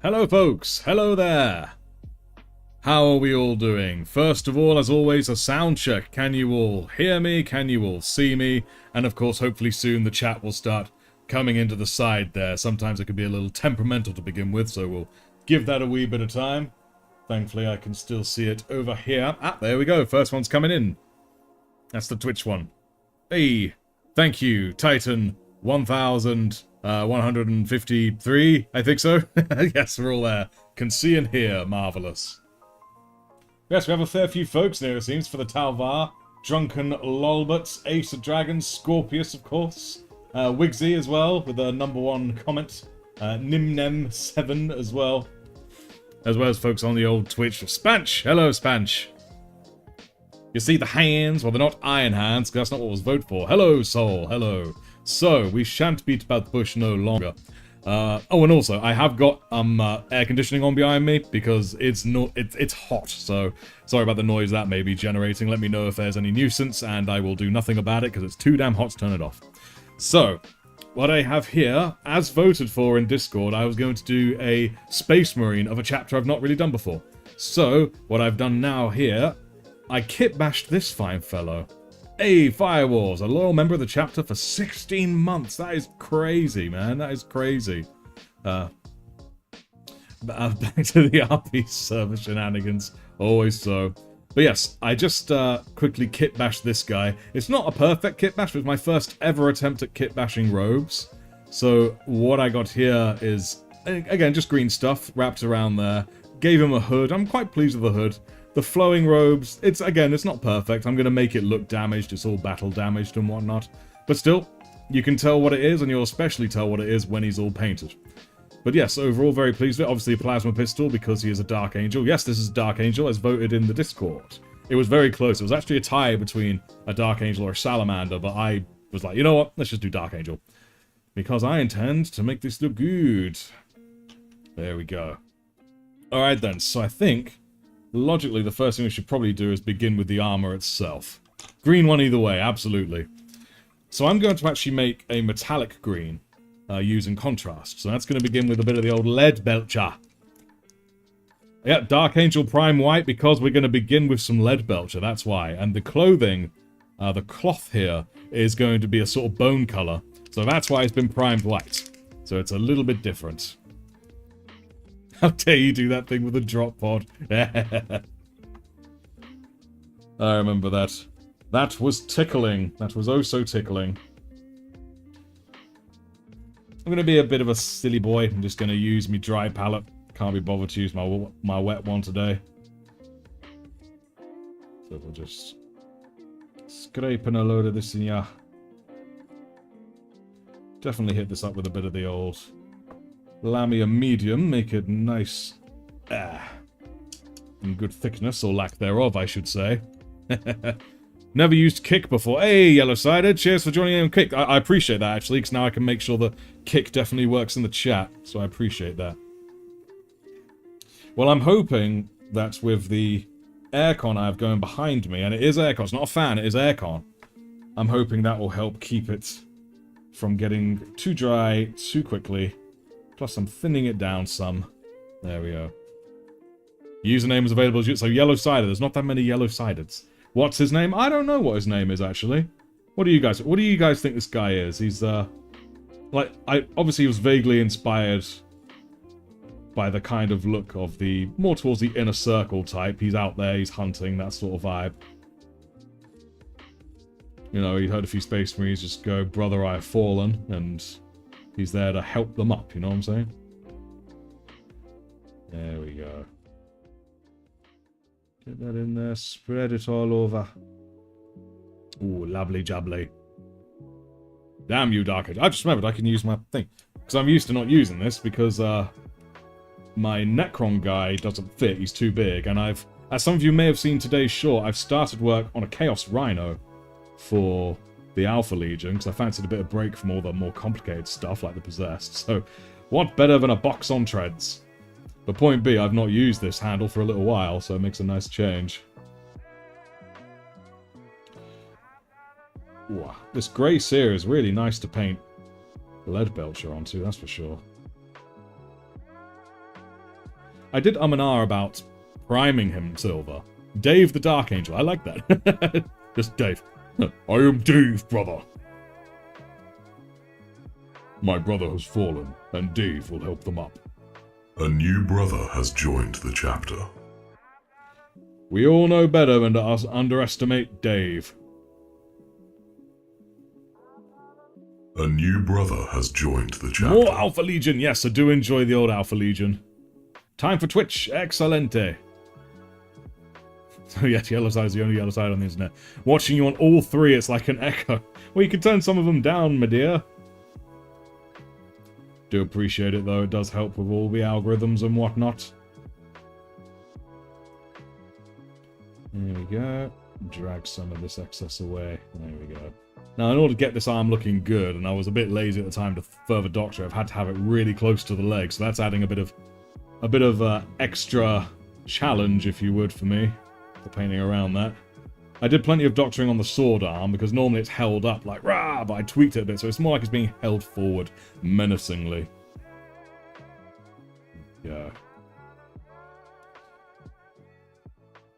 Hello folks, hello there. How are we all doing? First of all, as always, a sound check. Can you all hear me? Can you all see me? And of course, hopefully soon the chat will start coming into the side there. Sometimes it can be a little temperamental to begin with, so we'll give that a wee bit of time. Thankfully, I can still see it over here. Ah, there we go. First one's coming in. That's the Twitch one. Hey, thank you, Titan 1153, I think so. Yes, we're all there. Can see and hear. Marvellous. Yes, we have a fair few folks near, it seems, for the Talvar. Drunken Lolbuts, Ace of Dragons, Scorpius, of course. Wigsy as well, with a #1 comment. Nimnem7 as well. As well as folks on the old Twitch. Spanch! Hello, Spanch. You see the hands? Well, they're not iron hands, because that's not what was voted for. Hello, Soul. Hello. So, we shan't beat about the bush no longer. Oh, and also, I have got air conditioning on behind me, because it's hot, so sorry about the noise that may be generating. Let me know if there's any nuisance, and I will do nothing about it, because it's too damn hot to turn it off. So, what I have here, as voted for in Discord, I was going to do a Space Marine of a chapter I've not really done before. So, what I've done now here, I kitbashed this fine fellow. Hey, Firewalls, a loyal member of the chapter for 16 months. That is crazy, man. That is crazy. Back to the RP server shenanigans. Always so. But yes, I just quickly kitbashed this guy. It's not a perfect kitbash, but it's my first ever attempt at kitbashing robes. So what I got here is, again, just green stuff wrapped around there. Gave him a hood. I'm quite pleased with the hood. The flowing robes, it's not perfect. I'm going to make it look damaged. It's all battle damaged and whatnot. But still, you can tell what it is, and you'll especially tell what it is when he's all painted. But yes, overall, very pleased with it. Obviously, a plasma pistol, because he is a Dark Angel. Yes, this is a Dark Angel, as voted in the Discord. It was very close. It was actually a tie between a Dark Angel or a Salamander, but I was like, you know what? Let's just do Dark Angel. Because I intend to make this look good. There we go. Alright then, so I think logically, the first thing we should probably do is begin with the armor itself. Green one either way, absolutely. So I'm going to actually make a metallic green using contrast. So that's going to begin with a bit of the old lead belcher. Yeah, Dark Angel Prime White, because we're going to begin with some lead belcher, that's why. And the clothing, the cloth here, is going to be a sort of bone color. So that's why it's been primed white. So it's a little bit different. How dare you do that thing with a drop pod? I remember that. That was tickling. That was oh so tickling. I'm going to be a bit of a silly boy. I'm just going to use my dry palette. Can't be bothered to use my wet one today. So we'll just scraping a load of this in ya. Definitely hit this up with a bit of the old Lamia medium, make it nice in good thickness, or lack thereof, I should say. Never used Kick before. Hey, Yellow-Sided, cheers for joining in on Kick. I appreciate that, actually, because now I can make sure that Kick definitely works in the chat, so I appreciate that. Well, I'm hoping that with the aircon I have going behind me, and it is aircon, it's not a fan, it is aircon, I'm hoping that will help keep it from getting too dry too quickly. Plus, I'm thinning it down some. There we go. Username is available. So, Yellow-Sided. There's not that many Yellow-Sideds. What's his name? I don't know what his name is, actually. What do you guys think this guy is? He's, obviously he was vaguely inspired by the kind of look of the, more towards the inner circle type. He's out there, he's hunting, that sort of vibe. You know, he heard a few Space Marines just go, brother, I have fallen, and he's there to help them up, you know what I'm saying? There we go. Get that in there, spread it all over. Ooh, lovely jubbly. Damn you, Dark Angel. I just remembered I can use my thing. Because I'm used to not using this, because my Necron guy doesn't fit, he's too big. And I've, as some of you may have seen today's short, I've started work on a Chaos Rhino for the Alpha Legion, because I fancied a bit of break from all the more complicated stuff like the Possessed. So, what better than a box on treads? But point B, I've not used this handle for a little while, so it makes a nice change. Ooh, this grey sear is really nice to paint lead belcher onto, that's for sure. I did and ah about priming him silver. Dave the Dark Angel. I like that. Just Dave. I am Dave, brother. My brother has fallen, and Dave will help them up. A new brother has joined the chapter. We all know better than to underestimate Dave. A new brother has joined the chapter. More Alpha Legion. Yes, I do enjoy the old Alpha Legion. Time for Twitch. Excelente. So yes, yellow side is the only yellow side on the internet. Watching you on all three, it's like an echo. Well, you can turn some of them down, my dear. Do appreciate it, though. It does help with all the algorithms and whatnot. There we go. Drag some of this excess away. There we go. Now, in order to get this arm looking good, and I was a bit lazy at the time to further doctor, I've had to have it really close to the leg, so that's adding a bit of extra challenge, if you would, for me, for painting around that. I did plenty of doctoring on the sword arm, because normally it's held up like, rah, but I tweaked it a bit, so it's more like it's being held forward menacingly. Yeah.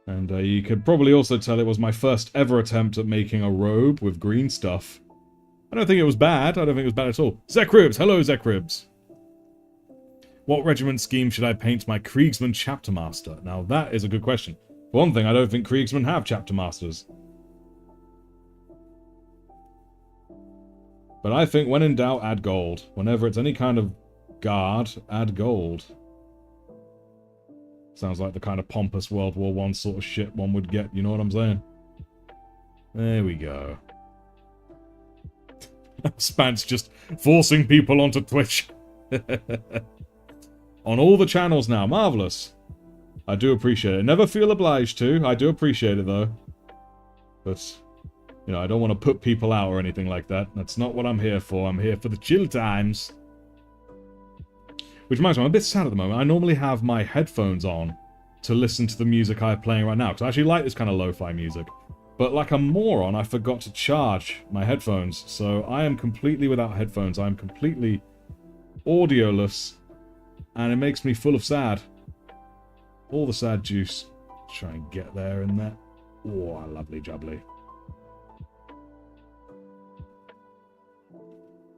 And you could probably also tell it was my first ever attempt at making a robe with green stuff. I don't think it was bad. I don't think it was bad at all. Zekribs! Hello, Zekribs! What regiment scheme should I paint my Kriegsman Chapter Master? Now, that is a good question. For one thing, I don't think Kriegsmen have Chapter Masters. But I think when in doubt, add gold. Whenever it's any kind of guard, add gold. Sounds like the kind of pompous World War I sort of shit one would get, you know what I'm saying? There we go. Spance just forcing people onto Twitch. On all the channels now, marvellous. I do appreciate it. Never feel obliged to. I do appreciate it, though. But, you know, I don't want to put people out or anything like that. That's not what I'm here for. I'm here for the chill times. Which reminds me, I'm a bit sad at the moment. I normally have my headphones on to listen to the music I'm playing right now, because I actually like this kind of lo-fi music. But like a moron, I forgot to charge my headphones, so I am completely without headphones. I am completely audioless, and it makes me full of sad. All the sad juice. Try and get there in there. Oh, lovely jubbly. I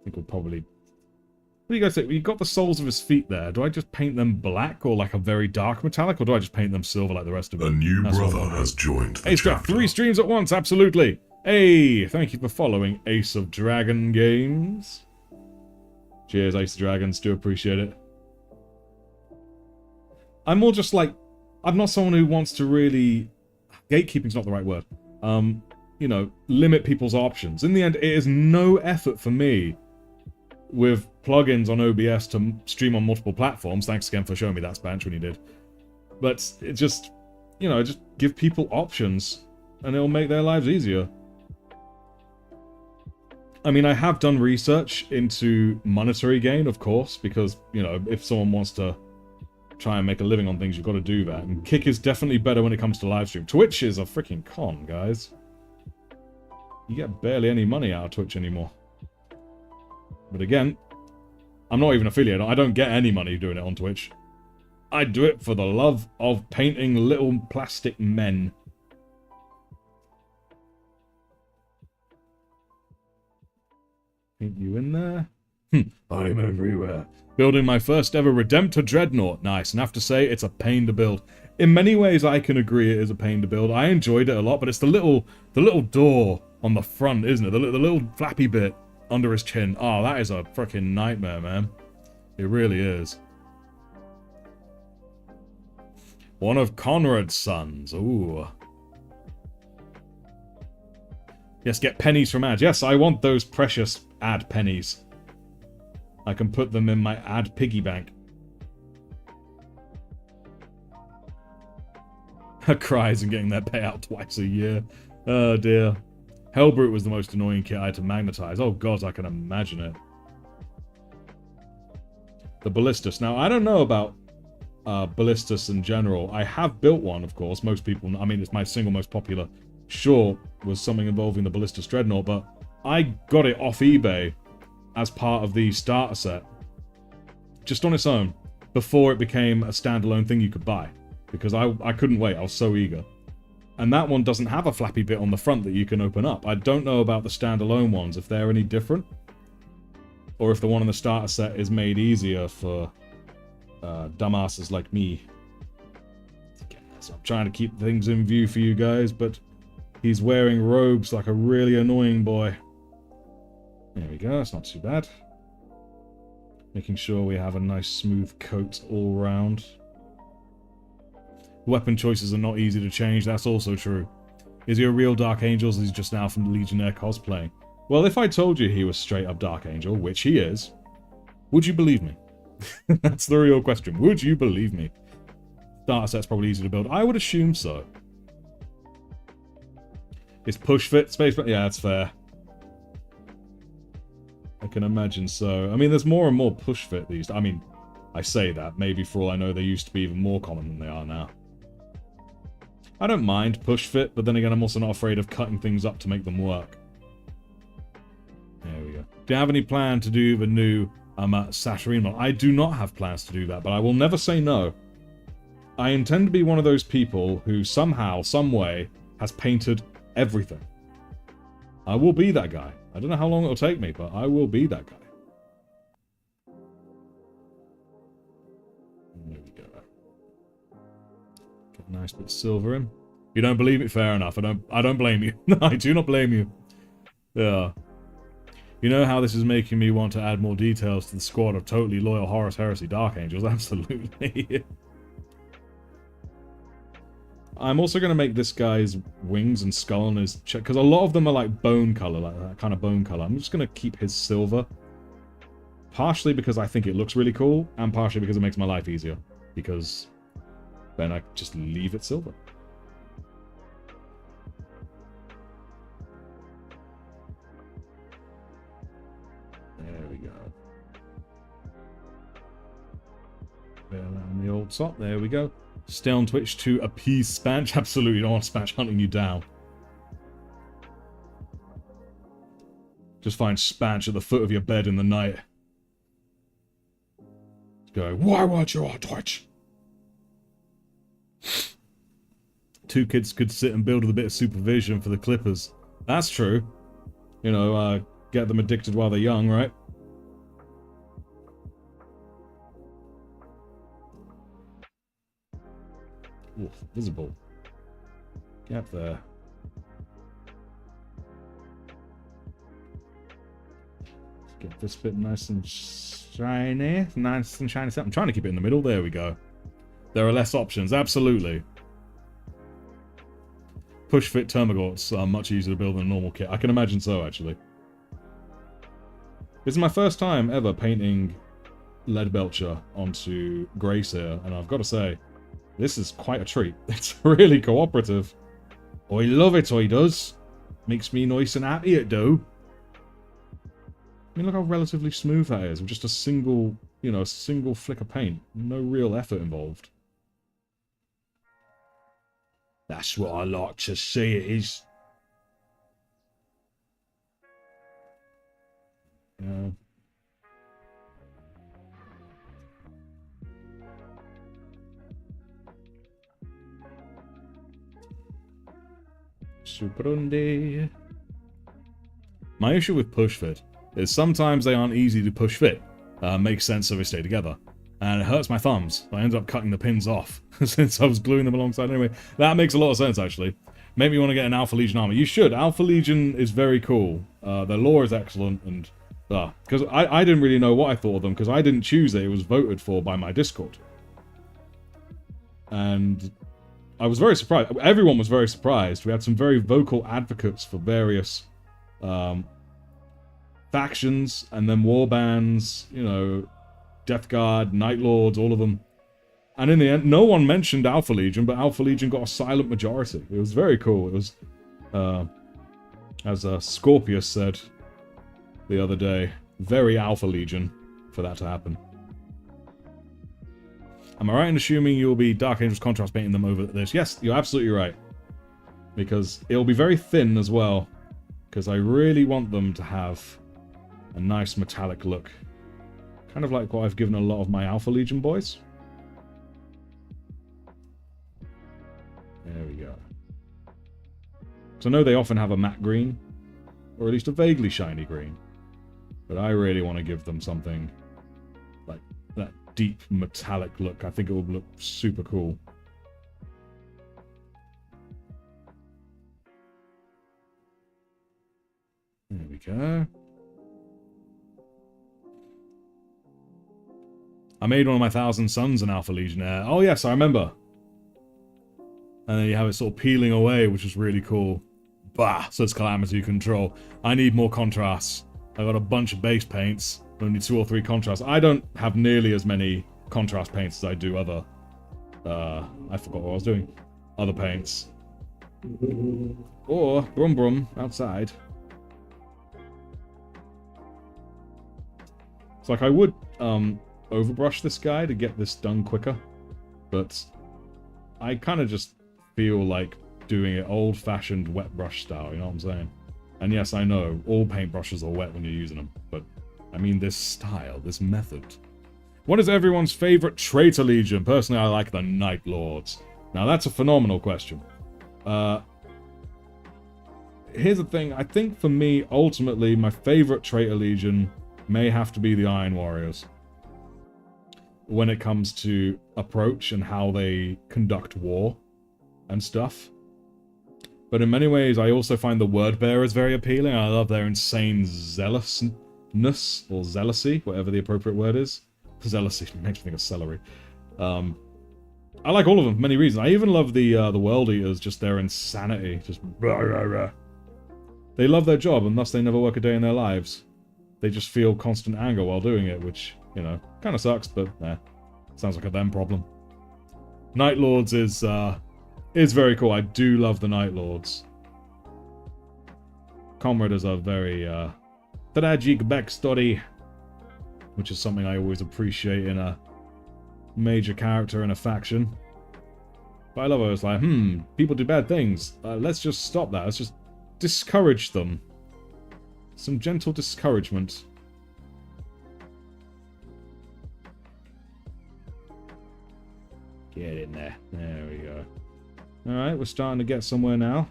think we'll probably... What do you guys think? You got the soles of his feet there. Do I just paint them black or like a very dark metallic, or do I just paint them silver like the rest of them? A new brother has joined the Ace chapter. 3 streams at once, absolutely. Hey, thank you for following Ace of Dragon Games. Cheers, Ace of Dragons. Do appreciate it. I'm more just like... I'm not someone who wants to really... Gatekeeping's not the right word. You know, limit people's options. In the end, it is no effort for me with plugins on OBS to stream on multiple platforms. Thanks again for showing me that, Spanch, when you did. But it just, you know, just give people options, and it'll make their lives easier. I mean, I have done research into monetary gain, of course, because, you know, if someone wants to try and make a living on things, you've got to do that. And Kick is definitely better when it comes to live stream. Twitch is a freaking con, guys. You get barely any money out of Twitch anymore. But again, I'm not even affiliated. I don't get any money doing it on Twitch. I do it for the love of painting little plastic men. Paint you in there? I'm everywhere. Building my first ever Redemptor Dreadnought. Nice. And I have to say, it's a pain to build. In many ways, I can agree it is a pain to build. I enjoyed it a lot, but it's the little door on the front, isn't it? The little flappy bit under his chin. Oh, that is a freaking nightmare, man. It really is. One of Conrad's sons. Ooh. Yes, get pennies from ads. Yes, I want those precious ad pennies. I can put them in my ad piggy bank. Cries and getting their payout twice a year. Oh dear. Hellbrute was the most annoying kit I had to magnetize. Oh god, I can imagine it. The Ballistus. Now, I don't know about Ballistus in general. I have built one, of course. Most people... I mean, it's my single most popular. Sure, was something involving the Ballistus Dreadnought, but I got it off eBay as part of the starter set. Just on its own. before it became a standalone thing you could buy. Because I couldn't wait, I was so eager. And that one doesn't have a flappy bit on the front that you can open up. I don't know about the standalone ones, if they're any different. Or if the one in the starter set is made easier for dumbasses like me. So I'm trying to keep things in view for you guys, but he's wearing robes like a really annoying boy. There we go, that's not too bad. Making sure we have a nice smooth coat all round. Weapon choices are not easy to change, that's also true. Is he a real Dark Angel, or is he just now from Legionnaire cosplaying? Well, if I told you he was straight up Dark Angel, which he is, would you believe me? That's the real question. Would you believe me? Starter set's probably easy to build. I would assume so. Is push fit space? Yeah, that's fair. I can imagine so. I mean, there's more and more push fit these days. I mean, I say that. Maybe for all I know, they used to be even more common than they are now. I don't mind push fit, but then again, I'm also not afraid of cutting things up to make them work. There we go. Do you have any plan to do the new Satyrine mod? I do not have plans to do that, but I will never say no. I intend to be one of those people who somehow, some way, has painted everything. I will be that guy. I don't know how long it'll take me, but I will be that guy. There we go. Get a nice bit of silver in. You don't believe it? Fair enough. I don't blame you. I do not blame you. Yeah. You know how this is making me want to add more details to the squad of totally loyal Horus Heresy Dark Angels? Absolutely. I'm also going to make this guy's wings and skull on his chest, because a lot of them are like bone color, like that kind of bone color. I'm just going to keep his silver. Partially because I think it looks really cool, and partially because it makes my life easier. Because then I just leave it silver. There we go. There on the old top, there we go. Stay on Twitch to appease Spanch. Absolutely don't want Spanch hunting you down. Just find Spanch at the foot of your bed in the night. Go, why weren't you on Twitch? Two kids could sit and build with a bit of supervision for the Clippers. That's true. You know, get them addicted while they're young, right? Oof, visible. Get up there. Let's get this bit nice and shiny. Nice and shiny. I'm trying to keep it in the middle. There we go. There are less options. Absolutely. Push fit Termagants are much easier to build than a normal kit. I can imagine so, actually. This is my first time ever painting Leadbelcher onto Greyseer, and I've got to say, this is quite a treat. It's really cooperative. I love it, I does. Makes me nice and happy it do. I mean, look how relatively smooth that is, with just a single, you know, a single flick of paint. No real effort involved. That's what I like to see, it is. Yeah. Superundi. My issue with push fit is sometimes they aren't easy to push fit. Makes sense so they stay together. And it hurts my thumbs. I ended up cutting the pins off since I was gluing them alongside anyway. That makes a lot of sense, actually. Made me want to get an Alpha Legion armor. You should. Alpha Legion is very cool. Their lore is excellent, and because I didn't really know what I thought of them, because I didn't choose it. It was voted for by my Discord. And I was very surprised. Everyone was very surprised. We had some very vocal advocates for various factions, and then warbands, you know, Death Guard, Night Lords, all of them. And in the end, no one mentioned Alpha Legion, but Alpha Legion got a silent majority. It was very cool. It was, as Scorpius said the other day, very Alpha Legion for that to happen. Am I right in assuming you'll be Dark Angels contrast painting them over this? Yes, you're absolutely right. Because it'll be very thin as well. Because I really want them to have a nice metallic look Kind of like what I've given a lot of my Alpha Legion boys. There we go. So I know they often have a matte green, or at least a vaguely shiny green. But I really want to give them something like that deep metallic look. I think it will look super cool. There we go. I made one of my 1,000 Suns an Alpha Legionnaire. Oh yes, I remember. And then you have it sort of peeling away, which is really cool. Bah, says Calamity Control. I need more contrasts. I got a bunch of base paints, only 2 or 3 contrasts. I don't have nearly as many contrast paints as I do other... I forgot what I was doing. Other paints. Or, brum brum, outside. It's like I would, overbrush this guy to get this done quicker. But I kind of just feel like doing it old-fashioned wet brush style, you know what I'm saying? And yes, I know, all paintbrushes are wet when you're using them, but I mean this style, this method. What is everyone's favorite traitor legion? Personally, I like the Night Lords. Now, that's a phenomenal question. Here's the thing, I think for me, ultimately, my favorite traitor legion may have to be the Iron Warriors. When it comes to approach and how they conduct war and stuff. But in many ways, I also find the Word Bearers very appealing. I love their insane zealousness, or zealousy, whatever the appropriate word is. Zealousy makes me think of celery. I like all of them for many reasons. I even love the World Eaters, just their insanity. Just rah, rah, rah. They love their job, and thus they never work a day in their lives. They just feel constant anger while doing it, which, you know, kind of sucks, but sounds like a them problem. Night Lords is very cool. I do love the Night Lords. Comrades are very tragic backstory, which is something I always appreciate in a major character in a faction. But I love it. It's like, people do bad things. Let's just stop that. Let's just discourage them. Some gentle discouragement. Get in there. There we go. Alright, we're starting to get somewhere now.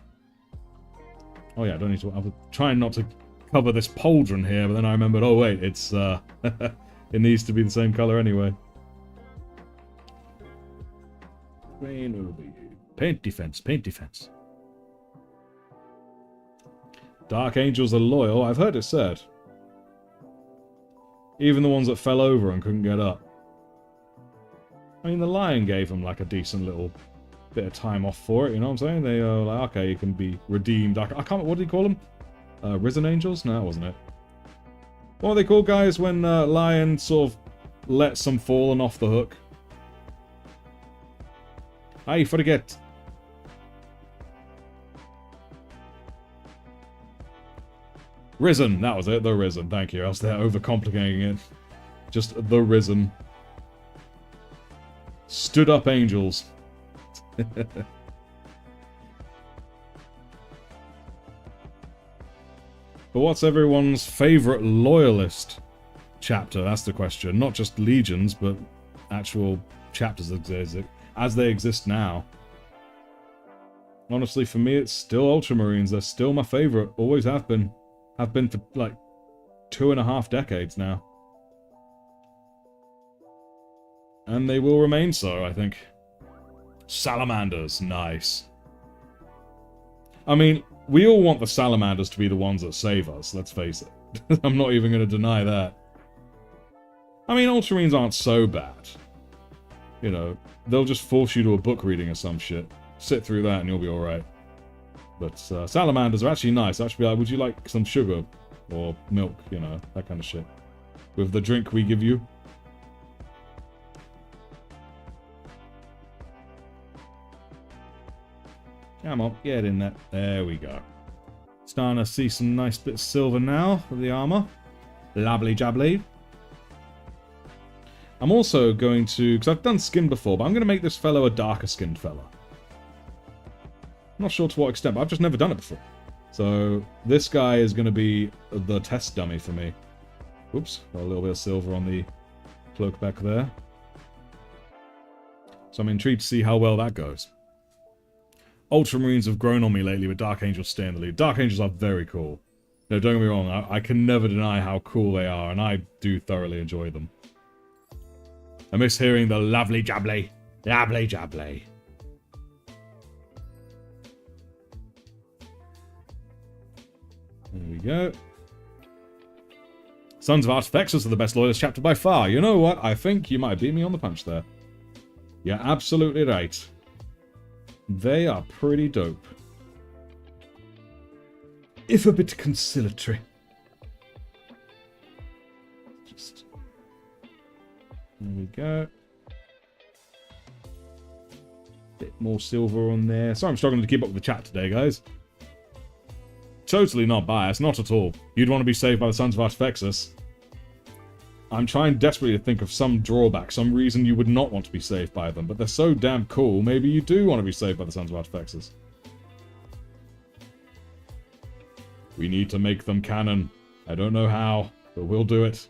Oh yeah, I don't need to... I was trying not to cover this pauldron here, but then I remembered, oh wait, it's, it needs to be the same colour anyway. Rain over you. Paint defense, paint defense. Dark Angels are loyal, I've heard it said. Even the ones that fell over and couldn't get up. I mean, the Lion gave them like a decent little bit of time off for it, you know what I'm saying? They are like, okay, you can be redeemed. I can't, what did he call them? Risen Angels? No, that wasn't it. What are they called, guys, when Lion sort of lets some fallen off the hook? I forget. Risen, that was it, the Risen, thank you. Else they're overcomplicating it. Just the Risen. Stood up angels. But what's everyone's favourite loyalist chapter? That's the question. Not just legions, but actual chapters as they exist now. Honestly, for me, it's still Ultramarines. They're still my favourite. Always have been. Have been for, like, 2.5 decades now. And they will remain so, I think. Salamanders, nice. I mean, we all want the Salamanders to be the ones that save us, let's face it. I'm not even going to deny that. I mean, Ultramarines aren't so bad. You know, they'll just force you to a book reading or some shit. Sit through that and you'll be alright. But Salamanders are actually nice. Actually, like, would you like some sugar? Or milk, you know, that kind of shit. With the drink we give you. Come on, get in there. There we go. Starting to see some nice bits of silver now for the armor. Labbly jabbly. I'm also going to, because I've done skin before, but I'm going to make this fellow a darker skinned fellow. I'm not sure to what extent, but I've just never done it before. So this guy is going to be the test dummy for me. Oops, got a little bit of silver on the cloak back there. So I'm intrigued to see how well that goes. Ultramarines have grown on me lately with Dark Angels staying in the lead. Dark Angels are very cool. No, don't get me wrong, I can never deny how cool they are, and I do thoroughly enjoy them. I miss hearing the lovely jabbly, jabbly jabbly. There we go. Sons of Artifexus are the best loyalist chapter by far. You know what? I think you might have beat me on the punch there. You're absolutely right. They are pretty dope. If a bit conciliatory. Just... There we go. Bit more silver on there. Sorry I'm struggling to keep up with the chat today, guys. Totally not biased, not at all. You'd want to be saved by the Sons of Artifexus. I'm trying desperately to think of some drawback, some reason you would not want to be saved by them, but they're so damn cool, maybe you do want to be saved by the Sons of Artifexus. We need to make them canon. I don't know how, but we'll do it.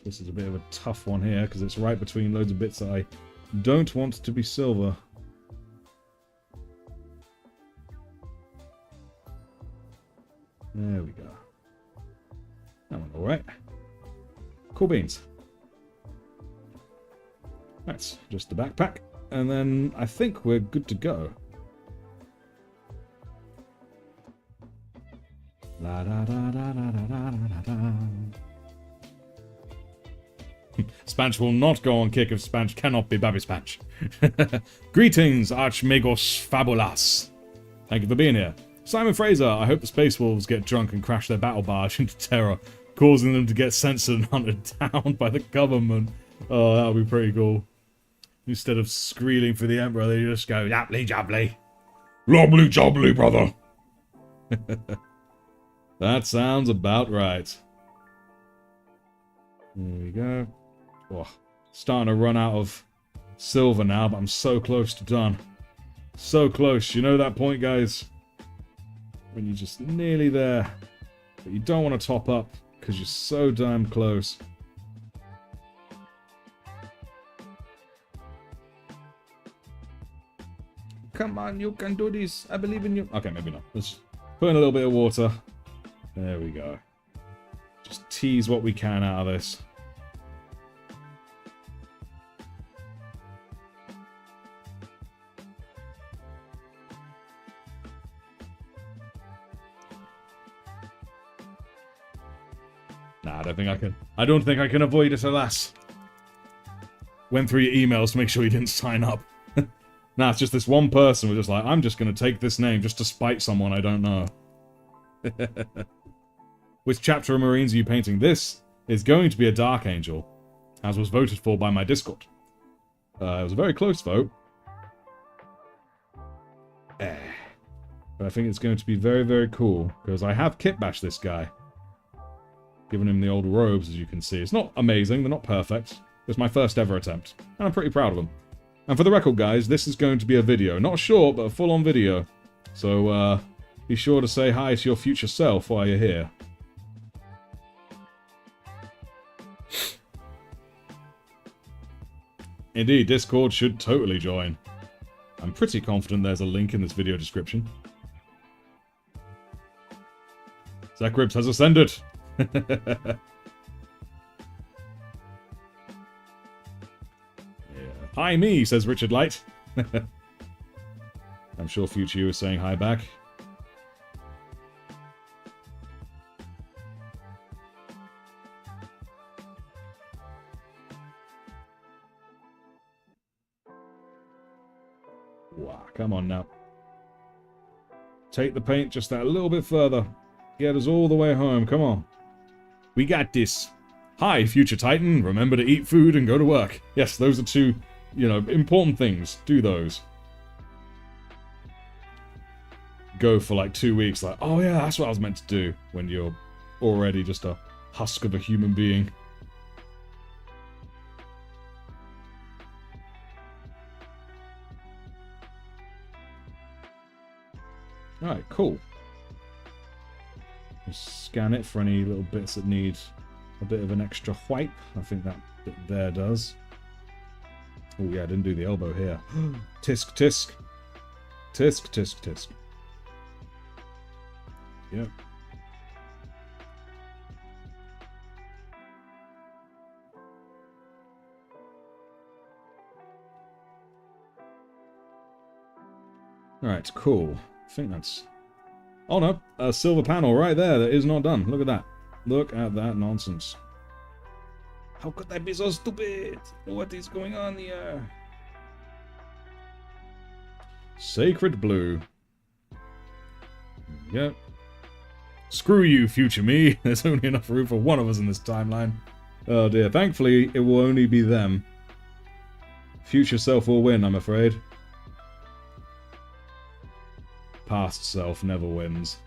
This is a bit of a tough one here, because it's right between loads of bits that I don't want to be silver. There we go. That one alright. Cool beans. That's just the backpack. And then I think we're good to go. La da da da da da da da da. Spanch will not go on kick if Spanch cannot be Babby Spanch. Greetings, Archmagos Fabulas. Thank you for being here. Simon Fraser, I hope the Space Wolves get drunk and crash their battle barge into terror, causing them to get censored and hunted down by the government. Oh, that would be pretty cool. Instead of squealing for the Emperor, they just go, lapply jubbly. Lobbly jubbly, brother. That sounds about right. There we go. Oh, starting to run out of silver now, but I'm so close to done. So close. You know that point, guys? When you're just nearly there. But you don't want to top up, because you're so damn close. Come on, you can do this. I believe in you. Okay, maybe not. Let's put in a little bit of water. There we go. Just tease what we can out of this. Nah, I don't think I can avoid it, alas. Went through your emails to make sure you didn't sign up. Nah, it's just this one person was just like, I'm just going to take this name just to spite someone I don't know. Which chapter of Marines are you painting? This is going to be a Dark Angel, as was voted for by my Discord. It was a very close vote. But I think it's going to be very, very cool, because I have kitbashed this guy. Giving him the old robes, as you can see. It's not amazing, they're not perfect. It's my first ever attempt, and I'm pretty proud of them. And for the record, guys, this is going to be a video. Not short, but a full-on video. So, be sure to say hi to your future self while you're here. Indeed, Discord should totally join. I'm pretty confident there's a link in this video description. Zakribs has ascended! Yeah. Hi me, says Richard Light. I'm sure future you is saying hi back. Wow, come on now. Take the paint just that little bit further. Get us all the way home, come on. We got this. Hi, future Titan. Remember to eat food and go to work. Yes, those are two, important things. Do those. Go for like 2 weeks like, oh yeah, that's what I was meant to do. When you're already just a husk of a human being. Alright, cool. Just scan it for any little bits that need a bit of an extra wipe. I think that bit there does. Oh yeah, I didn't do the elbow here. Tisk, tisk. Tisk, tisk, tisk. Yep. Alright, cool. I think that's... Oh no, a silver panel right there that is not done. Look at that. Look at that nonsense. How could I be so stupid? What is going on here? Sacred blue. Yep. Screw you, future me. There's only enough room for one of us in this timeline. Oh dear. Thankfully, it will only be them. Future self will win, I'm afraid. Past self never wins.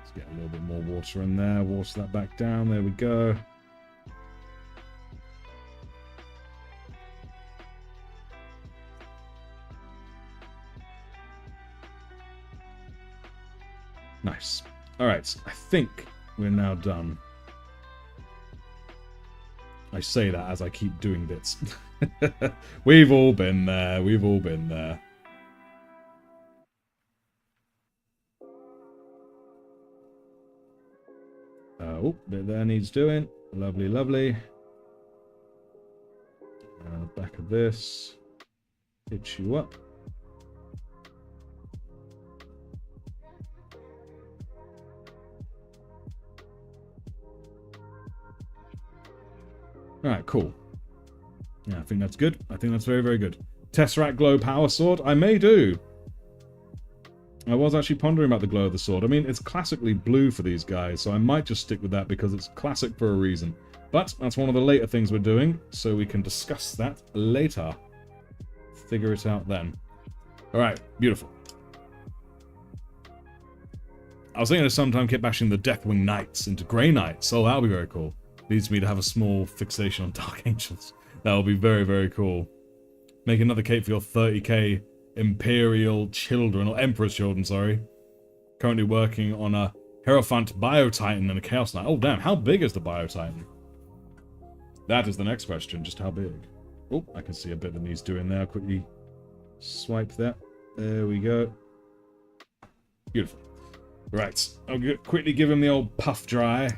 Let's get a little bit more water in there. Water that back down. There we go. Nice. Alright, I think we're now done. I say that as I keep doing bits. We've all been there. We've all been there. Oh, bit there needs doing. Lovely, lovely. Back of this. Hitch you up. Alright, cool. Yeah, I think that's good. I think that's very, very good. Tesseract Glow Power Sword? I may do. I was actually pondering about the glow of the sword. I mean, it's classically blue for these guys, so I might just stick with that because it's classic for a reason. But that's one of the later things we're doing, so we can discuss that later. Figure it out then. Alright, beautiful. I was thinking of sometime kitbashing the Deathwing Knights into Grey Knights. Oh, that would be very cool. Leads me to have a small fixation on Dark Angels. That would be very, very cool. Make another cape for your 30k Imperial children, or Emperor's children, sorry. Currently working on a Hierophant Biotitan and a Chaos Knight. Oh, damn, how big is the Biotitan? That is the next question, just how big? Oh, I can see a bit that needs doing there. Quickly swipe that. There we go. Beautiful. Right, I'll quickly give him the old puff dry.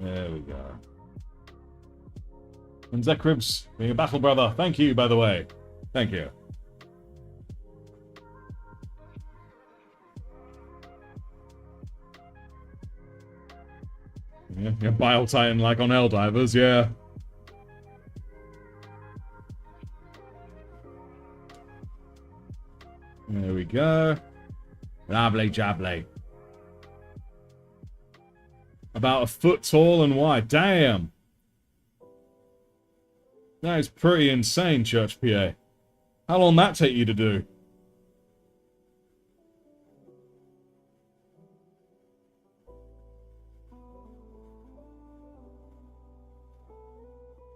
There we go. And Zekribs, being a battle brother, thank you, by the way. Thank you. Yeah, Bile Titan like on Helldivers, yeah. There we go. Lovely jubbly. About a foot tall and wide. Damn. That is pretty insane, Church PA. How long that take you to do?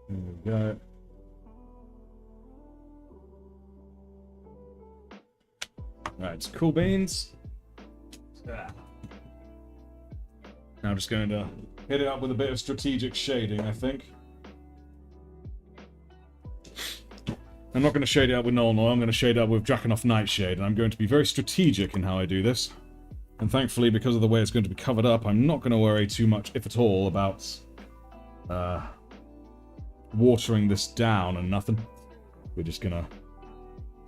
There we go. Right, cool beans. Now I'm just going to hit it up with a bit of strategic shading, I think. I'm not going to shade it up with Null Noir, I'm going to shade it up with Draconoff Nightshade, and I'm going to be very strategic in how I do this. And thankfully, because of the way it's going to be covered up, I'm not going to worry too much, if at all, about watering this down and nothing. We're just going to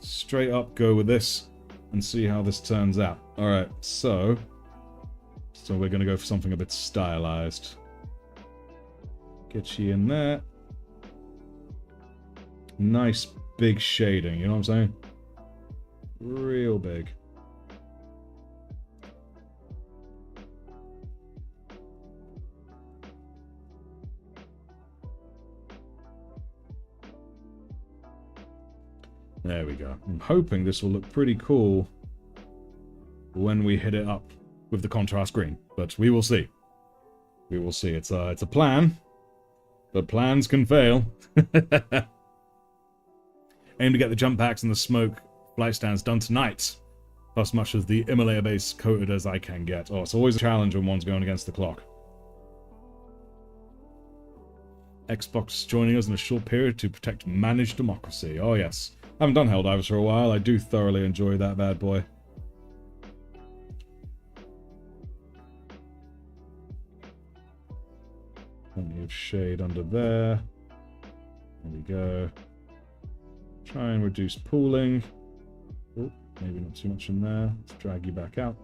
straight up go with this and see how this turns out. Alright, so we're going to go for something a bit stylized. Get you in there. Nice big shading, you know what I'm saying? Real big. There we go. I'm hoping this will look pretty cool when we hit it up with the contrast green, but we will see. We will see. It's a plan. But plans can fail. Aim to get the jump packs and the smoke flight stands done tonight. Plus much of the immolator base coated as I can get. Oh, it's always a challenge when one's going against the clock. Xbox joining us in a short period to protect managed democracy. Oh yes. I haven't done Helldivers for a while. I do thoroughly enjoy that bad boy. Plenty of shade under there. There we go. Try and reduce pooling. Oh, maybe not too much in there. Let's drag you back out.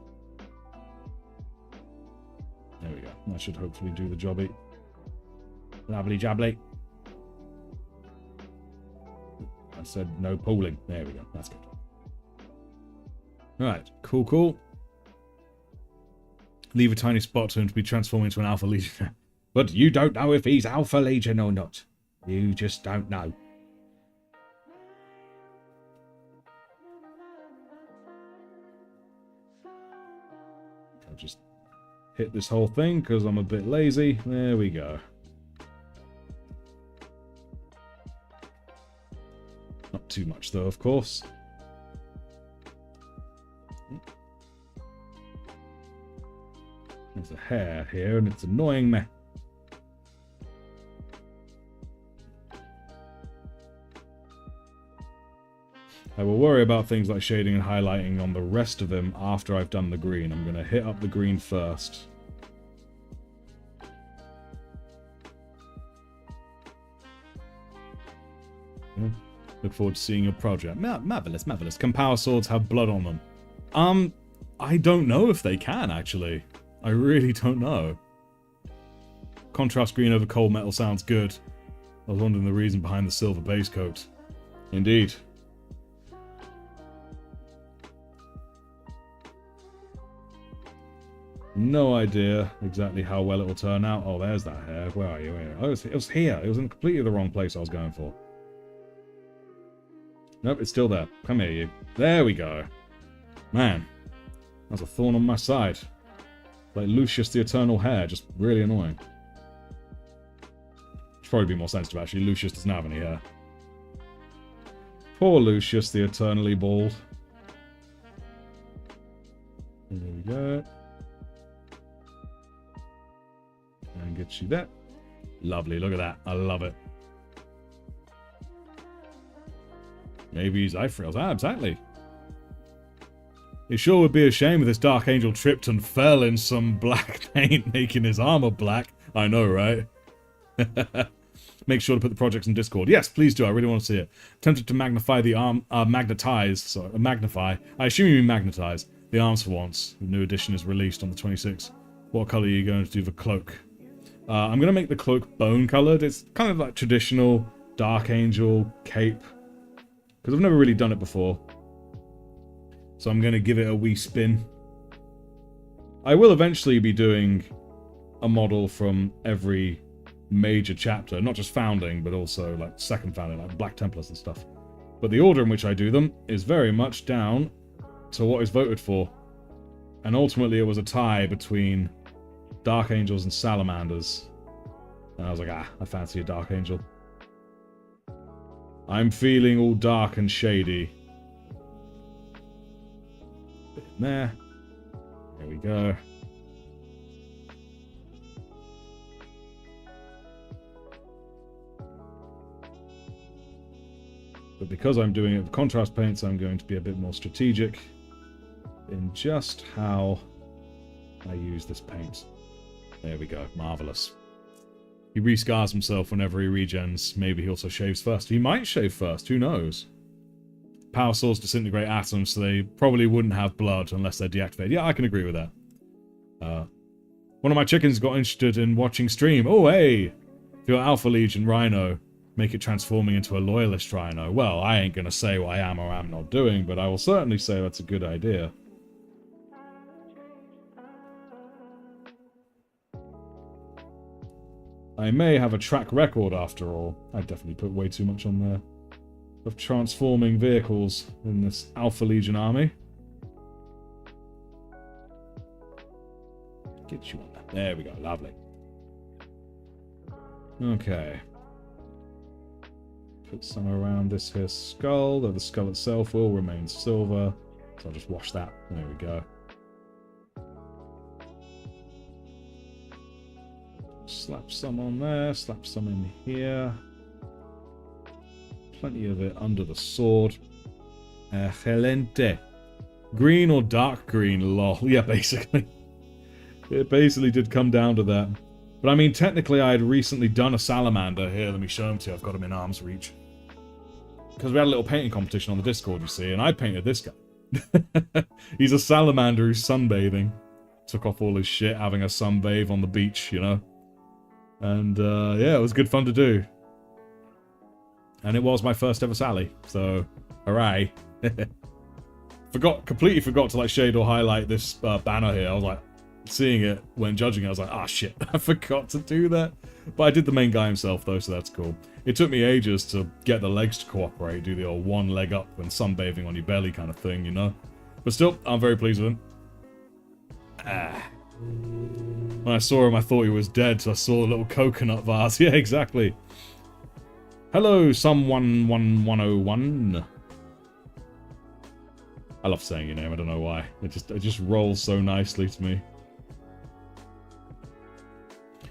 There we go. That should hopefully do the jobby. Lovely jubbly. I said no pooling. There we go. That's good. Alright. Cool, cool. Leave a tiny spot for him to be transformed into an Alpha Legion. But you don't know if he's Alpha Legion or not. You just don't know. I'll just hit this whole thing because I'm a bit lazy. There we go. Not too much though, of course. There's a hair here and it's annoying me. I will worry about things like shading and highlighting on the rest of him after I've done the green. I'm going to hit up the green first. Yeah. Look forward to seeing your project. Marvelous, marvelous. Can power swords have blood on them? I don't know if they can, actually. I really don't know. Contrast green over cold metal sounds good. I was wondering the reason behind the silver base coat. Indeed. No idea exactly how well it will turn out. Oh, there's that hair. Where are you? Where? Oh, it was here. It was in completely the wrong place I was going for. Nope, it's still there. Come here, you. There we go. Man, that's a thorn on my side. Like Lucius the Eternal Hair, just really annoying. Should probably be more sensitive, actually. Lucius doesn't have any hair. Poor Lucius the Eternally Bald. There we go. And get you there. Lovely, look at that. I love it. Maybe he's Ifril's. Ah, exactly. It sure would be a shame if this Dark Angel tripped and fell in some black paint, making his armor black. I know, right? Make sure to put the projects in Discord. Yes, please do. I really want to see it. Tempted to magnify the arm, magnify. I assume you mean magnetize the arms for once. The new edition is released on the 26th. What color are you going to do the cloak? I'm going to make the cloak bone colored. It's kind of like traditional Dark Angel cape. Because I've never really done it before. So I'm going to give it a wee spin. I will eventually be doing a model from every major chapter. Not just Founding, but also like Second Founding, like Black Templars and stuff. But the order in which I do them is very much down to what is voted for. And ultimately it was a tie between Dark Angels and Salamanders. And I was like, I fancy a Dark Angel. I'm feeling all dark and shady. Bit in there. There we go. But because I'm doing it with contrast paints, I'm going to be a bit more strategic in just how I use this paint. There we go. Marvellous. He rescars himself whenever he regens. Maybe he also shaves first. He might shave first. Who knows? Power swords disintegrate atoms, so they probably wouldn't have blood unless they're deactivated. Yeah, I can agree with that. One of my chickens got interested in watching stream. Oh, hey! If you're Alpha Legion Rhino, make it transforming into a Loyalist Rhino. Well, I ain't gonna say what I am or am not doing, but I will certainly say that's a good idea. I may have a track record after all. I definitely put way too much on there. Of transforming vehicles in this Alpha Legion army. Get you on that. There we go. Lovely. Okay. Put some around this here skull, though the skull itself will remain silver. So I'll just wash that. There we go. Slap some on there, slap some in here. Plenty of it under the sword. Excelente. Green or dark green, lol. Yeah, basically. It basically did come down to that. But I mean, technically I had recently done a salamander. Here, let me show him to you. I've got him in arm's reach. Because we had a little painting competition on the Discord, you see, and I painted this guy. He's a salamander who's sunbathing. Took off all his shit, having a sunbathe on the beach, you know. And, yeah, it was good fun to do. And it was my first ever Sally, so, hooray. Completely forgot to, like, shade or highlight this banner here. I was like, seeing it when judging it, I was like, ah, shit, I forgot to do that. But I did the main guy himself, though, so that's cool. It took me ages to get the legs to cooperate, do the old one leg up and sunbathing on your belly kind of thing, you know? But still, I'm very pleased with him. When I saw him, I thought he was dead, so I saw a little coconut vase. Yeah, exactly. Hello, someone 101. I love saying your name, I don't know why. It just rolls so nicely to me.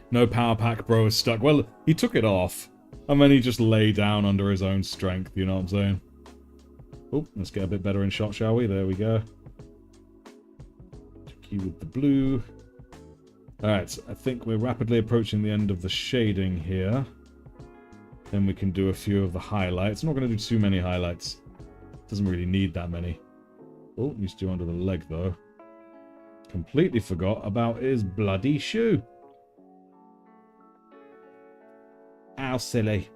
No power pack, bro, is stuck. Well, he took it off. And then he just lay down under his own strength, you know what I'm saying? Oh, let's get a bit better in shot, shall we? There we go. Took you with the blue. Alright, so I think we're rapidly approaching the end of the shading here. Then we can do a few of the highlights. I'm not going to do too many highlights. Doesn't really need that many. Oh, needs to do under the leg, though. Completely forgot about his bloody shoe. How silly.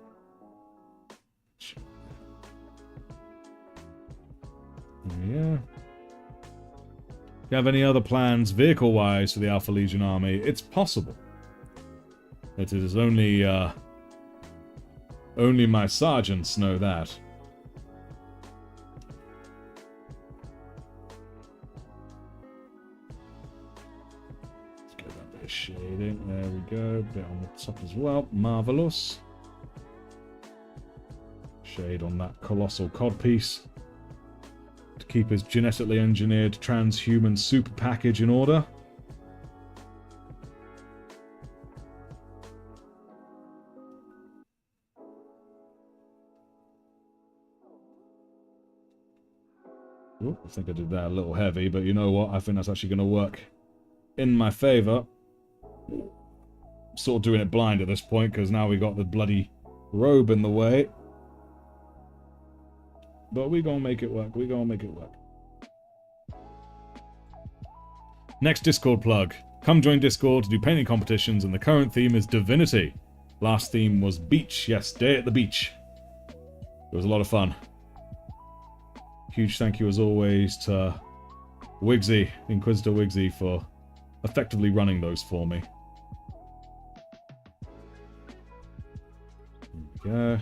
Yeah. Do you have any other plans, vehicle-wise, for the Alpha Legion army? It's possible. It is only my sergeants know that. Let's get that bit of shading. There we go. A bit on the top as well. Marvelous. Shade on that colossal codpiece. To keep his genetically engineered transhuman super package in order. Ooh, I think I did that a little heavy, but you know what? I think that's actually going to work in my favor. Sort of doing it blind at this point, because now we got the bloody robe in the way. But we gonna make it work. We gonna make it work. Next Discord plug. Come join Discord to do painting competitions, and the current theme is Divinity. Last theme was Beach. Yes, Day at the Beach. It was a lot of fun. Huge thank you as always to Wigsy, Inquisitor Wigsy, for effectively running those for me. There we go.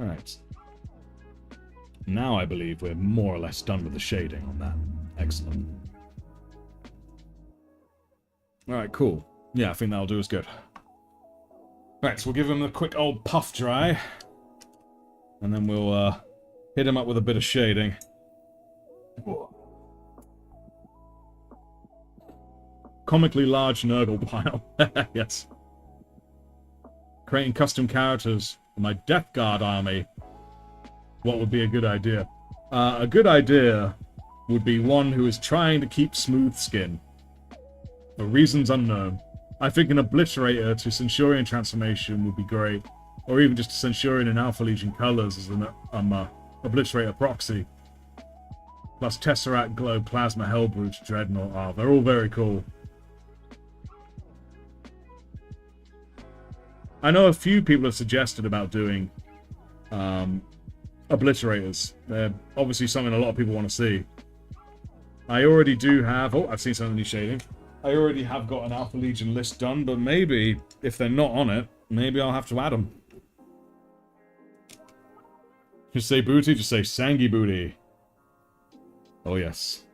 Alright. Now I believe we're more or less done with the shading on that. Excellent. Alright, cool. Yeah, I think that'll do us good. Right, so we'll give him a quick old puff dry. And then we'll hit him up with a bit of shading. Comically large Nurgle pile. Yes. Creating custom characters for my Death Guard army. What would be a good idea? A good idea would be one who is trying to keep smooth skin. For reasons unknown. I think an Obliterator to Centurion transformation would be great. Or even just a Centurion in Alpha Legion colors as an Obliterator proxy. Plus Tesseract, Glow, Plasma, Hellbrute, Dreadnought. Oh, they're all very cool. I know a few people have suggested about doing Obliterators. They're obviously something a lot of people want to see. I already do have... Oh, I've seen some of the new shading. I already have got an Alpha Legion list done, but maybe, if they're not on it, maybe I'll have to add them. Just say booty, just say Sangy Booty. Oh, yes.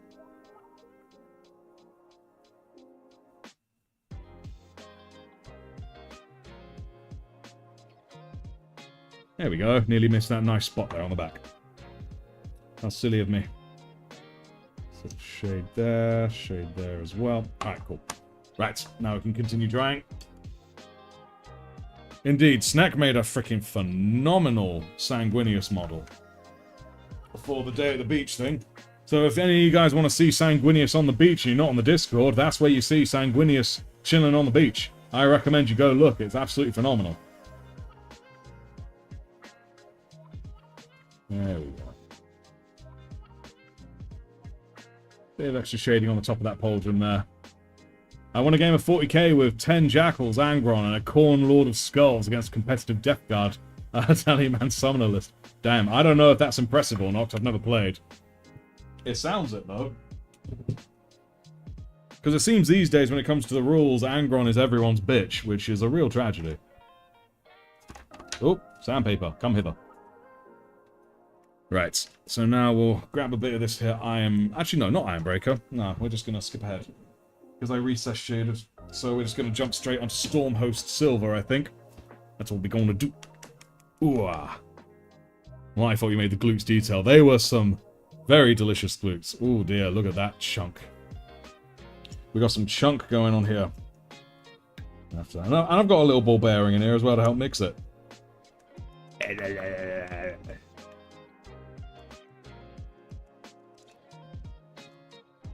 There we go. Nearly missed that nice spot there on the back. How silly of me. So shade there as well. Alright, cool. Right, now we can continue drying. Indeed, Snack made a freaking phenomenal Sanguinius model for the Day at the Beach thing. So if any of you guys want to see Sanguinius on the beach and you're not on the Discord, that's where you see Sanguinius chilling on the beach. I recommend you go look. It's absolutely phenomenal. There we go. Bit of extra shading on the top of that pauldron there. I won a game of 40k with 10 Jackals, Angron, and a Khorne Lord of Skulls against competitive Death Guard. Tallyman Summoner list. Damn, I don't know if that's impressive or not, 'cause I've never played. It sounds it, though. Because it seems these days, when it comes to the rules, Angron is everyone's bitch, which is a real tragedy. Oh, sandpaper, come hither. Right, so now we'll grab a bit of this here Actually, no, not Ironbreaker. No, we're just going to skip ahead. Because I recess shaded. So we're just going to jump straight onto Stormhost Silver, I think. That's what we're going to do. Ooh, ah. Well, I thought you made the glutes detail. They were some very delicious glutes. Oh dear, look at that chunk. We got some chunk going on here. After that. And I've got a little ball bearing in here as well to help mix it.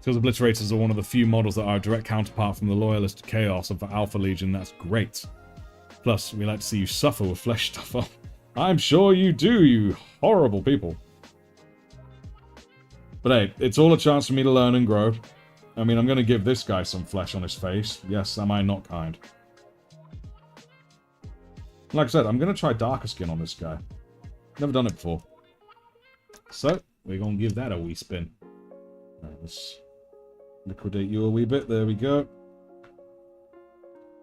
Because Obliterators are one of the few models that are a direct counterpart from the Loyalist Chaos of the Alpha Legion, that's great. Plus, we like to see you suffer with flesh stuff on. I'm sure you do, you horrible people. But hey, it's all a chance for me to learn and grow. I mean, I'm going to give this guy some flesh on his face. Yes, am I not kind? Like I said, I'm going to try darker skin on this guy. Never done it before. So, we're going to give that a wee spin. Right, let's liquidate you a wee bit. There we go.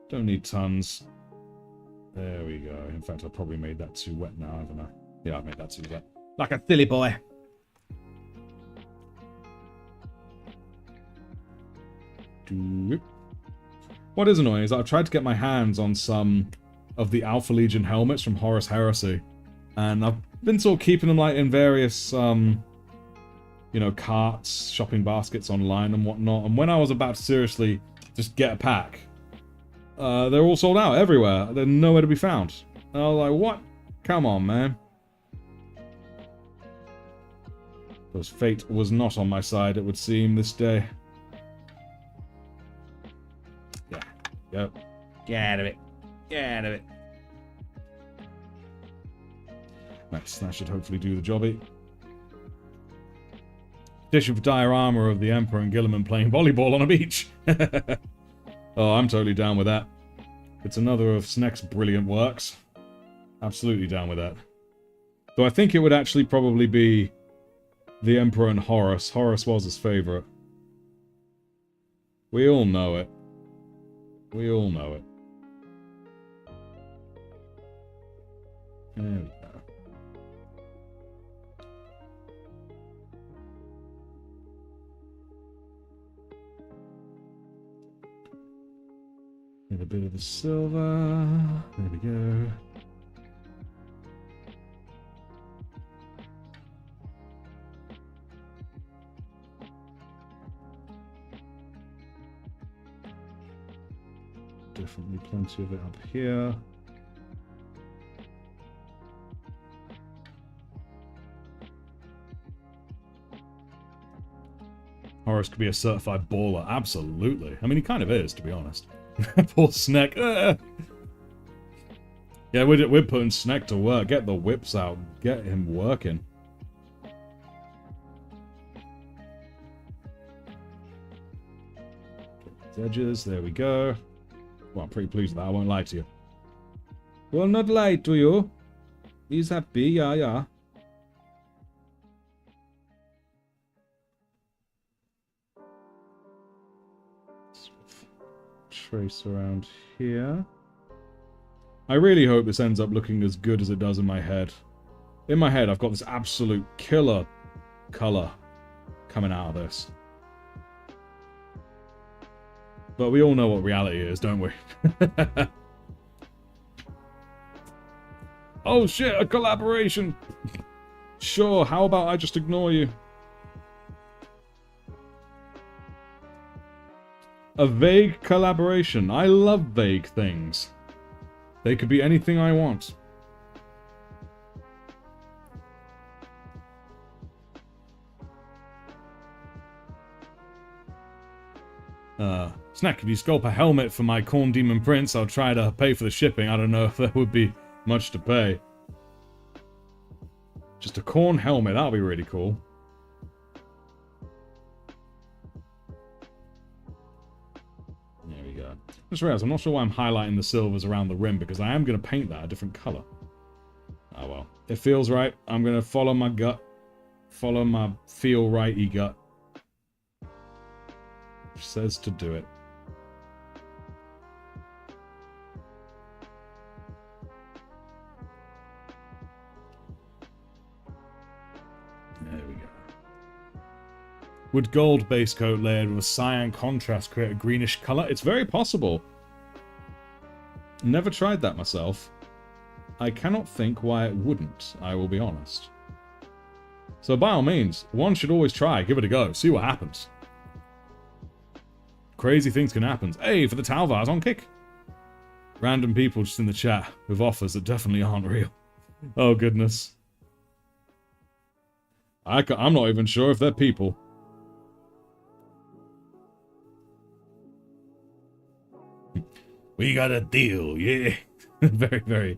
Don't need tons. There we go. In fact, I probably made that too wet now, haven't I? Yeah, I made that too wet. Like a silly boy. What is annoying is I've tried to get my hands on some of the Alpha Legion helmets from Horus Heresy. And I've been sort of keeping them like in various, you know, carts, shopping baskets online and whatnot. And when I was about to seriously just get a pack, they're all sold out everywhere. They're nowhere to be found. And I was like, what? Come on, man. Because fate was not on my side, it would seem, this day. Yeah, go. Get out of it. Get out of it. Nice, that should hopefully do the jobby. Edition for dire armor of the Emperor and Gilliman playing volleyball on a beach. Oh, I'm totally down with that. It's another of Sneck's brilliant works. Absolutely down with that. Though I think it would actually probably be the Emperor and Horus. Horus was his favorite. We all know it. We all know it. There we go. Get a bit of the silver. There we go. Definitely plenty of it up here. Horus could be a certified baller. Absolutely. I mean, he kind of is, to be honest. Poor Sneck. Yeah, we're putting Sneck to work. Get the whips out. Get him working. Edges. There we go. Well, I'm pretty pleased with that. I won't lie to you. Will not lie to you. He's happy. Yeah, yeah. Trace around here. I really hope this ends up looking as good as it does in my head. In my head, I've got this absolute killer color coming out of this. But we all know what reality is, don't we? Oh shit, a collaboration! Sure, how about I just ignore you? A vague collaboration. I love vague things. They could be anything I want. Snack, if you sculpt a helmet for my Corn Demon Prince, I'll try to pay for the shipping. I don't know if there would be much to pay. Just a corn helmet, that'll be really cool. There we go. Just realized, I'm not sure why I'm highlighting the silvers around the rim, because I am going to paint that a different colour. Oh well. It feels right. I'm going to follow my gut. Follow my feel righty gut. Which says to do it. There we go. Would gold base coat layered with a cyan contrast create a greenish colour? It's very possible. Never tried that myself. I cannot think why it wouldn't, I will be honest. So by all means, one should always try, give it a go, see what happens. Crazy things can happen. Hey, for the Talvars on Kick. Random people just in the chat with offers that definitely aren't real. Oh goodness. I'm not even sure if they're people. We got a deal, yeah. Very,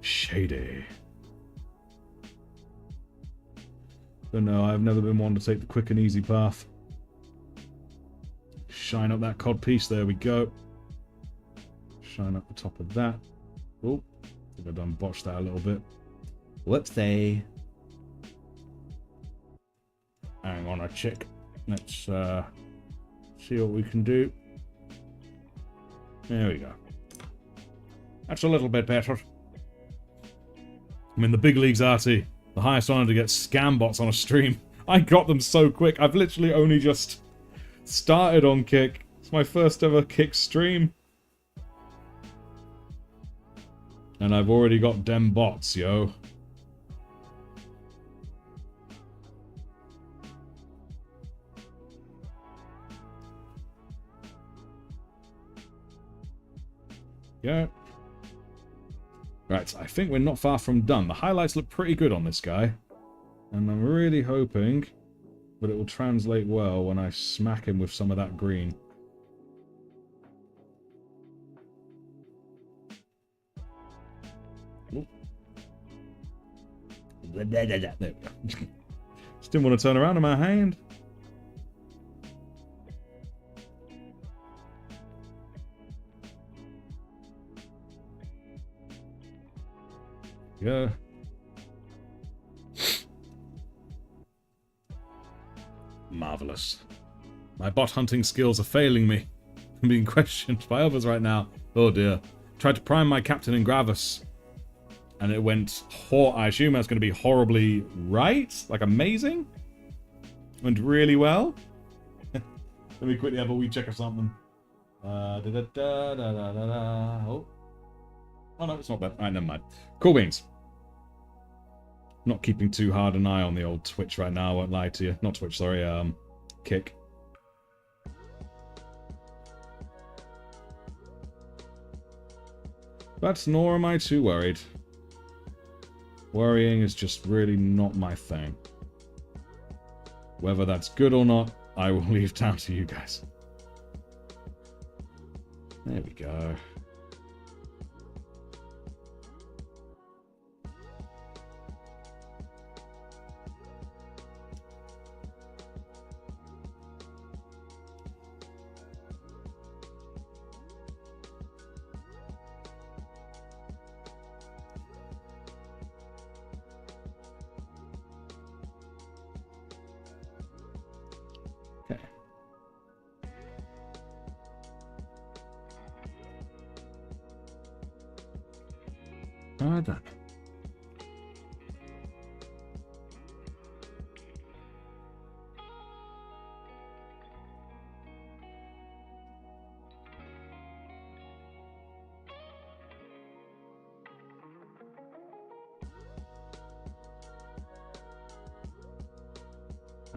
shady. But no, I've never been one to take the quick and easy path. Shine up that cod piece, there we go. Shine up the top of that. Oh, I think I've done botched that a little bit. Whoopsie. Hang on a chick. Let's see what we can do. There we go. That's a little bit better. I'm in the big leagues, Artie. The highest honor to get scam bots on a stream. I got them so quick. I've literally only just started on Kick. It's my first ever Kick stream. And I've already got dem bots, yo. Yeah. Right, I think we're not far from done. The highlights look pretty good on this guy. And I'm really hoping that it will translate well when I smack him with some of that green. Ooh. There we go. Just didn't want to turn around in my hand. Yeah. Marvelous. My bot hunting skills are failing me. I'm being questioned by others right now. Oh dear. Tried to prime my captain in Gravis. And it went I assume that's going to be horribly right? Like amazing? Went really well? Let me quickly have a wee check of something. Oh. Oh no, it's not bad. Alright, never mind. Cool beans. Not keeping too hard an eye on the old Twitch right now, I won't lie to you. Not Twitch, sorry, Kick. But nor am I too worried. Worrying is just really not my thing. Whether that's good or not, I will leave down to you guys. There we go. Done.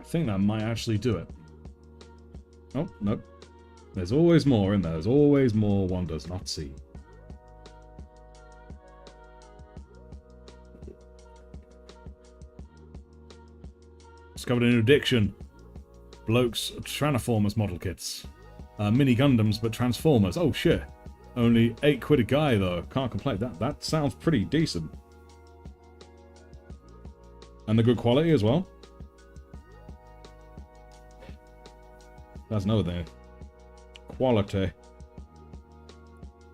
think that might actually do it. Oh, no. There's always more in there. There's always more wonders not seen. Discovered a new addiction. Blokes Transformers model kits. Mini Gundams, but Transformers. Oh, shit. Only £8 a guy, though. Can't complain. That sounds pretty decent. And the good quality as well. That's another thing. Quality.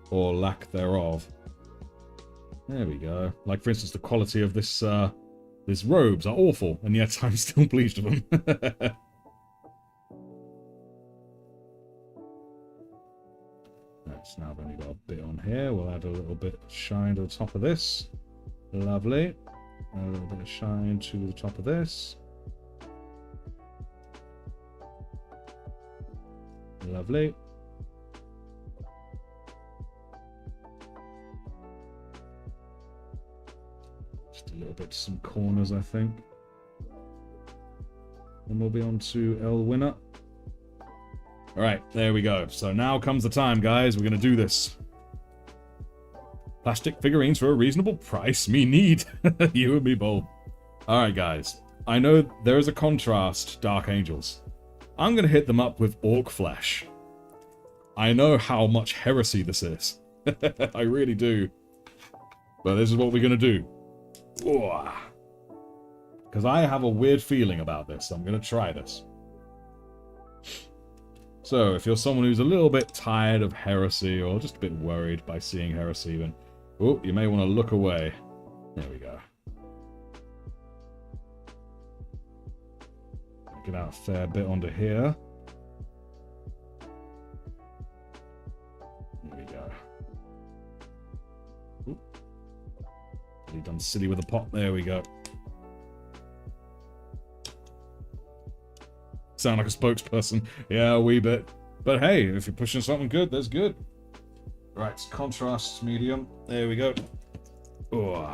Or lack thereof. There we go. Like, for instance, the quality of this, these robes are awful, and yet I'm still pleased with them. That's now I've only got a bit on here. We'll add a little bit of shine to the top of this. Lovely. A little bit of shine to the top of this. Lovely. Just a little bit to some corners, I think. And we'll be on to El Winner. Alright, there we go. So now comes the time, guys. We're going to do this. Plastic figurines for a reasonable price. Me need. You and me both. Alright, guys. I know there is a contrast, Dark Angels. I'm going to hit them up with orc flesh. I know how much heresy this is. I really do. But this is what we're going to do. Because I have a weird feeling about this. I'm going to try this. So, if you're someone who's a little bit tired of heresy or just a bit worried by seeing heresy, then you may want to look away. There we go. Get out a fair bit onto here. There we go. Oop. Really done silly with the pot. There we go. Sound like a spokesperson. Yeah, a wee bit. But hey, if you're pushing something good, that's good. Right, contrast medium. There we go. Ooh.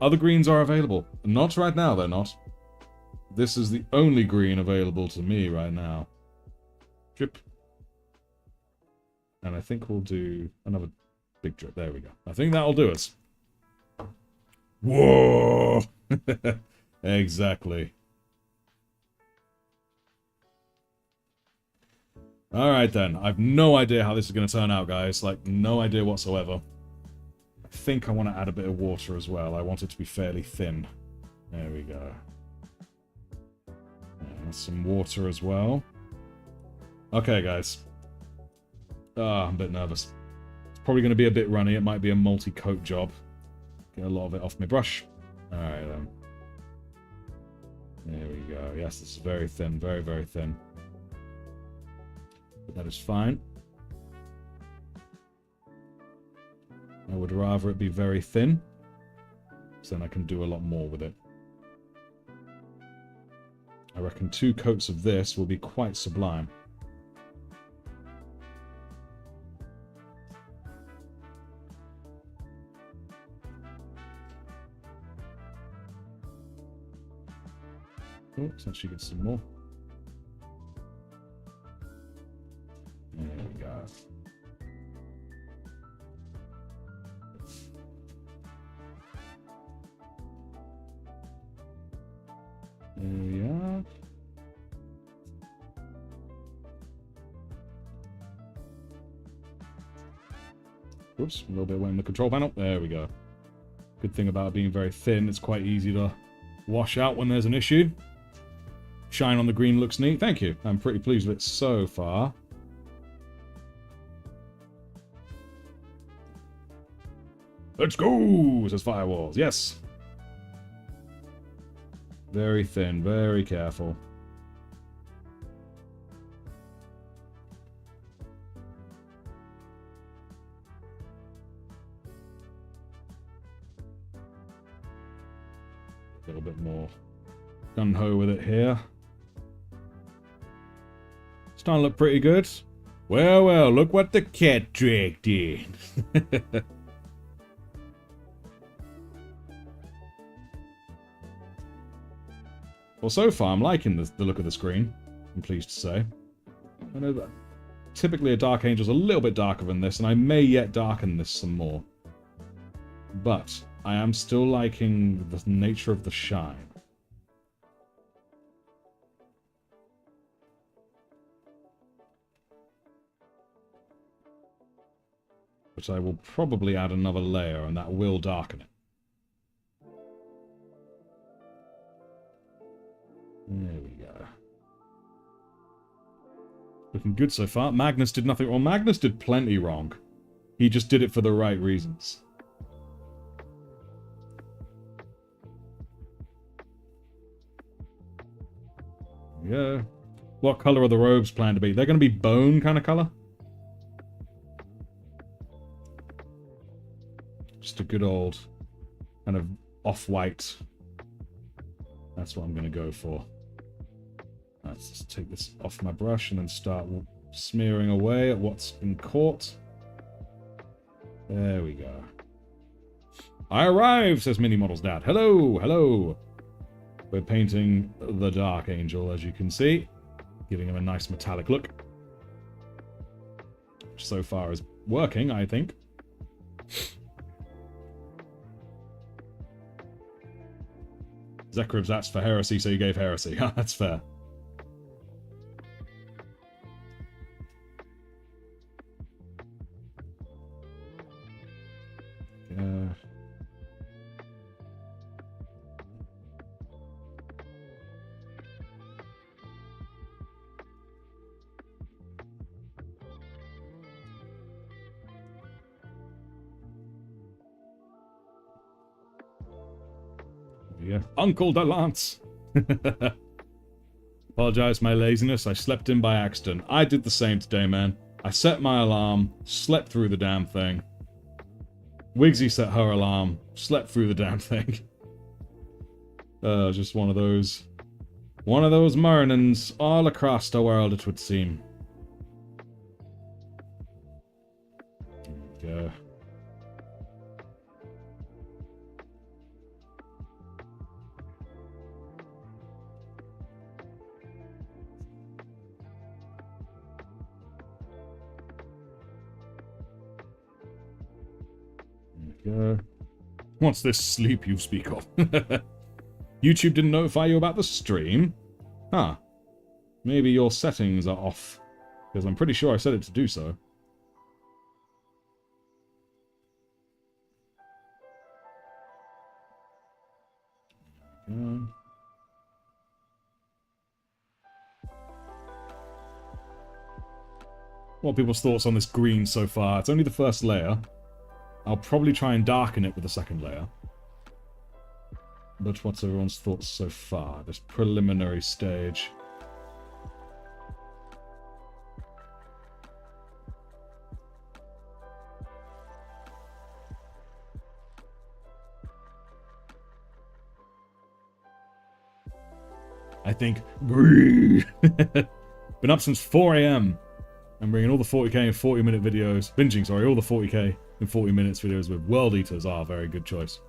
Other greens are available. Not right now, they're not. This is the only green available to me right now. Drip. And I think we'll do another big drip. There we go. I think that'll do us. Whoa! Exactly. Alright then. I've no idea how this is going to turn out, guys. Like, no idea whatsoever. I think I want to add a bit of water as well. I want it to be fairly thin. There we go. And some water as well. Okay, guys. I'm a bit nervous. It's probably going to be a bit runny. It might be a multi-coat job. Get a lot of it off my brush. Alright then. There we go. Yes, this is very thin. Very, very thin. But that is fine. I would rather it be very thin, so then I can do a lot more with it. I reckon 2 coats of this will be quite sublime. Oh, let's actually get some more. There we go. There we are. Oops, a little bit away in the control panel. There we go. Good thing about it being very thin, it's quite easy to wash out when there's an issue. Shine on the green looks neat. Thank you. I'm pretty pleased with it so far. Let's go! Says Firewalls. Yes. Very thin. Very careful. A little bit more gung-ho with it here. Starting to look pretty good. Well, well, look what the cat dragged in. Well, so far I'm liking the look of the screen, I'm pleased to say. I know that typically a Dark Angel's a little bit darker than this, and I may yet darken this some more. But I am still liking the nature of the shine. But I will probably add another layer, and that will darken it. There we go. Looking good so far. Magnus did nothing wrong. Magnus did plenty wrong. He just did it for the right reasons. Yeah. What color are the robes planned to be? They're going to be bone kind of color? Just a good old kind of off-white. That's what I'm going to go for. Let's just take this off my brush and then start smearing away at what's been caught. There we go. I arrive, says Mini Model's dad. Hello, hello. We're painting the Dark Angel, as you can see. Giving him a nice metallic look. Which so far is working, I think. Zekrib's asked for heresy, so you gave heresy. That's fair. Yeah. Uncle Delance! Apologize for my laziness. I slept in by accident. I did the same today, man. I set my alarm, slept through the damn thing. Wigsy set her alarm, slept through the damn thing. Just one of those mornings all across the world, it would seem. There we go. What's this sleep you speak of? YouTube didn't notify you about the stream? Huh. Maybe your settings are off. Because I'm pretty sure I set it to do so. What are people's thoughts on this green so far? It's only the first layer. I'll probably try and darken it with the second layer. But what's everyone's thoughts so far? This preliminary stage. I think green. Been up since 4 AM. I'm bringing all the 40k and 40-minute videos. Binging, sorry, all the 40k and 40 minutes videos with World Eaters are a very good choice.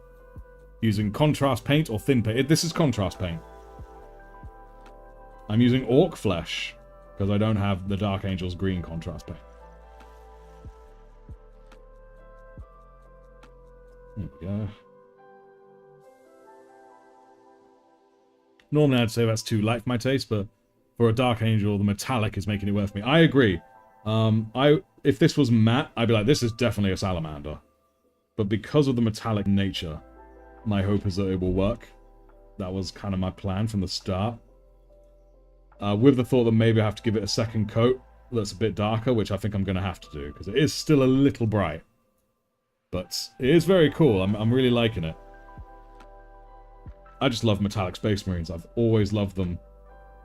Using contrast paint or thin paint. This is contrast paint. I'm using orc flesh because I don't have the Dark Angel's green contrast paint. There we go. Normally I'd say that's too light for my taste, but for a Dark Angel, the metallic is making it work for me. I agree. If this was matte, I'd be like, this is definitely a salamander. But because of the metallic nature, my hope is that it will work. That was kind of my plan from the start. With the thought that maybe I have to give it a second coat that's a bit darker, which I think I'm going to have to do, because it is still a little bright. But it is very cool. I'm really liking it. I just love metallic Space Marines. I've always loved them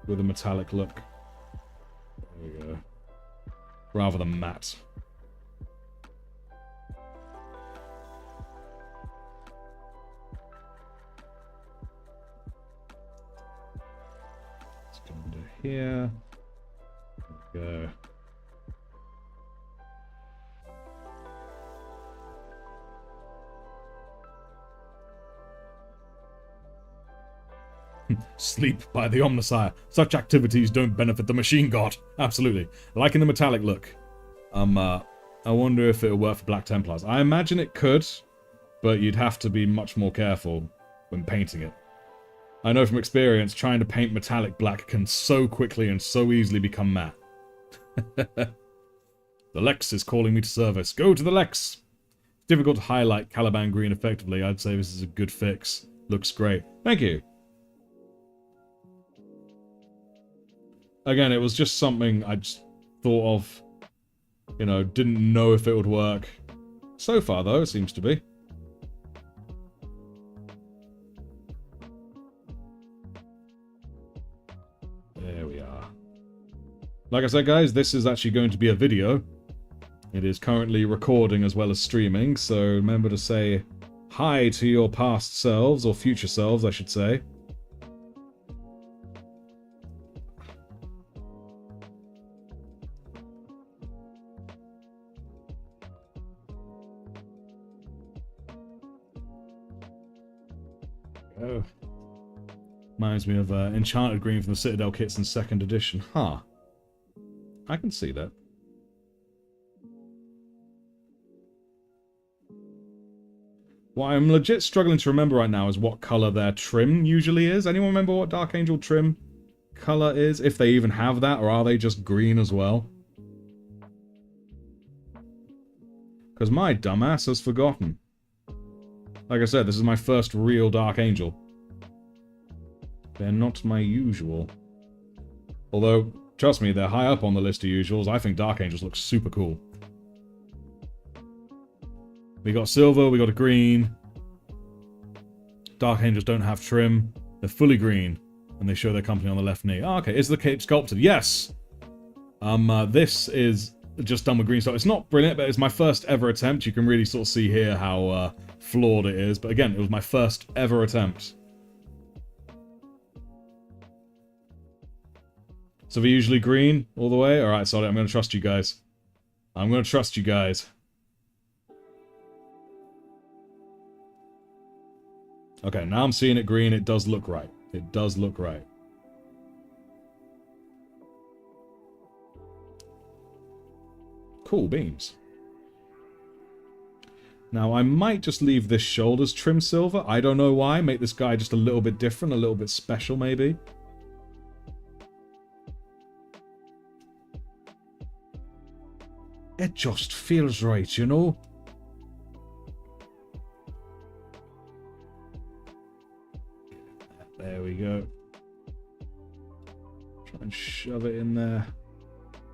with a metallic look. There we go. Rather than matte. Let's go under here. There we go. Sleep by the Omnissiah. Such activities don't benefit the machine god. Absolutely. Liking the metallic look. I wonder if it'll work for Black Templars. I imagine it could, but you'd have to be much more careful when painting it. I know from experience, trying to paint metallic black can so quickly and so easily become matte. The Lex is calling me to service. Go to the Lex! It's difficult to highlight Caliban green effectively. I'd say this is a good fix. Looks great. Thank you. Again, it was just something I just thought of. You know, didn't know if it would work. So far, though, it seems to be. There we are. Like I said, guys, this is actually going to be a video. It is currently recording as well as streaming, so remember to say hi to your past selves, or future selves, I should say. Oh. Reminds me of Enchanted Green from the Citadel kits in 2nd edition. Huh. I can see that. What I'm legit struggling to remember right now is what colour their trim usually is. Anyone remember what Dark Angel trim colour is? If they even have that, or are they just green as well? Because my dumbass has forgotten. Like I said, this is my first real Dark Angel. They're not my usual. Although, trust me, they're high up on the list of usuals. I think Dark Angels look super cool. We got silver, we got a green. Dark Angels don't have trim. They're fully green. And they show their company on the left knee. Oh, okay. Is the cape sculpted? Yes! This is just done with green stuff. It's not brilliant, but it's my first ever attempt. You can really sort of see here how flawed it is. But again, it was my first ever attempt. So they're usually green all the way? Alright, sorry, I'm going to trust you guys. I'm going to trust you guys. Okay, now I'm seeing it green. It does look right. It does look right. Cool beams. Now, I might just leave this shoulders trim silver. I don't know why. Make this guy just a little bit different, a little bit special, maybe. It just feels right, you know? There we go. Try and shove it in there.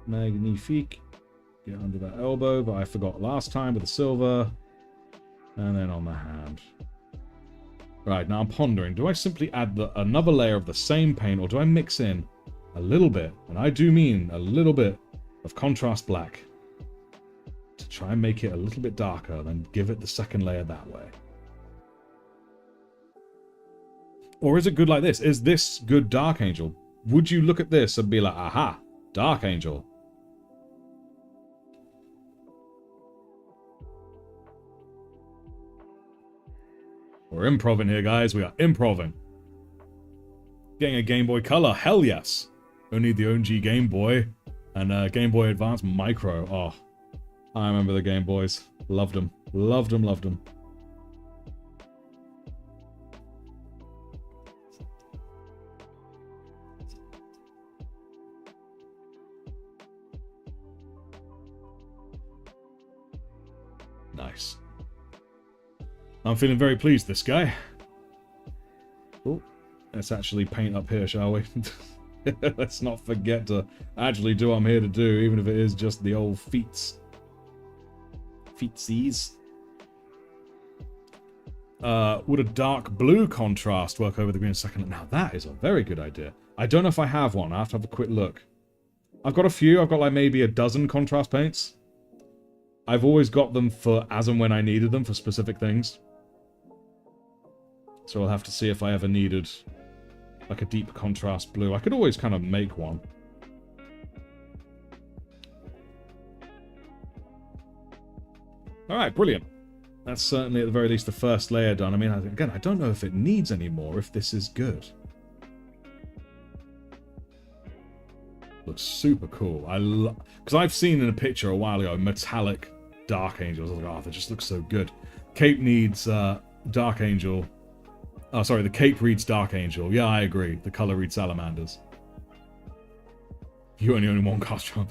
Magnifique. Get under that elbow, but I forgot last time with the silver. And then on the hand. Right, now I'm pondering. Do I simply add another layer of the same paint, or do I mix in a little bit, and I do mean a little bit, of contrast black? To try and make it a little bit darker, then give it the second layer that way. Or is it good like this? Is this good Dark Angel? Would you look at this and be like, aha, Dark Angel? We're improving here, guys. We are improving. Getting a Game Boy Color. Hell yes. Only the OG Game Boy. And Game Boy Advance Micro. Oh, I remember the Game Boys. Loved them. Loved them, loved them. Nice. I'm feeling very pleased, this guy. Oh, let's actually paint up here, shall we? Let's not forget to actually do what I'm here to do, even if it is just the old feats. Feetsies. Would a dark blue contrast work over the green second? Now that is a very good idea. I don't know if I have one. I have to have a quick look. I've got a few. I've got like maybe a dozen contrast paints. I've always got them for as and when I needed them for specific things. So I'll have to see if I ever needed like a deep contrast blue. I could always kind of make one. Alright, brilliant. That's certainly at the very least the first layer done. I mean, again, I don't know if it needs any more, if this is good. Looks super cool. Because I've seen in a picture a while ago metallic Dark Angels. I was like, oh, they just look so good. Cape needs Dark Angel. Oh, sorry, the cape reads Dark Angel. Yeah, I agree. The color reads Salamanders. You only own one costume.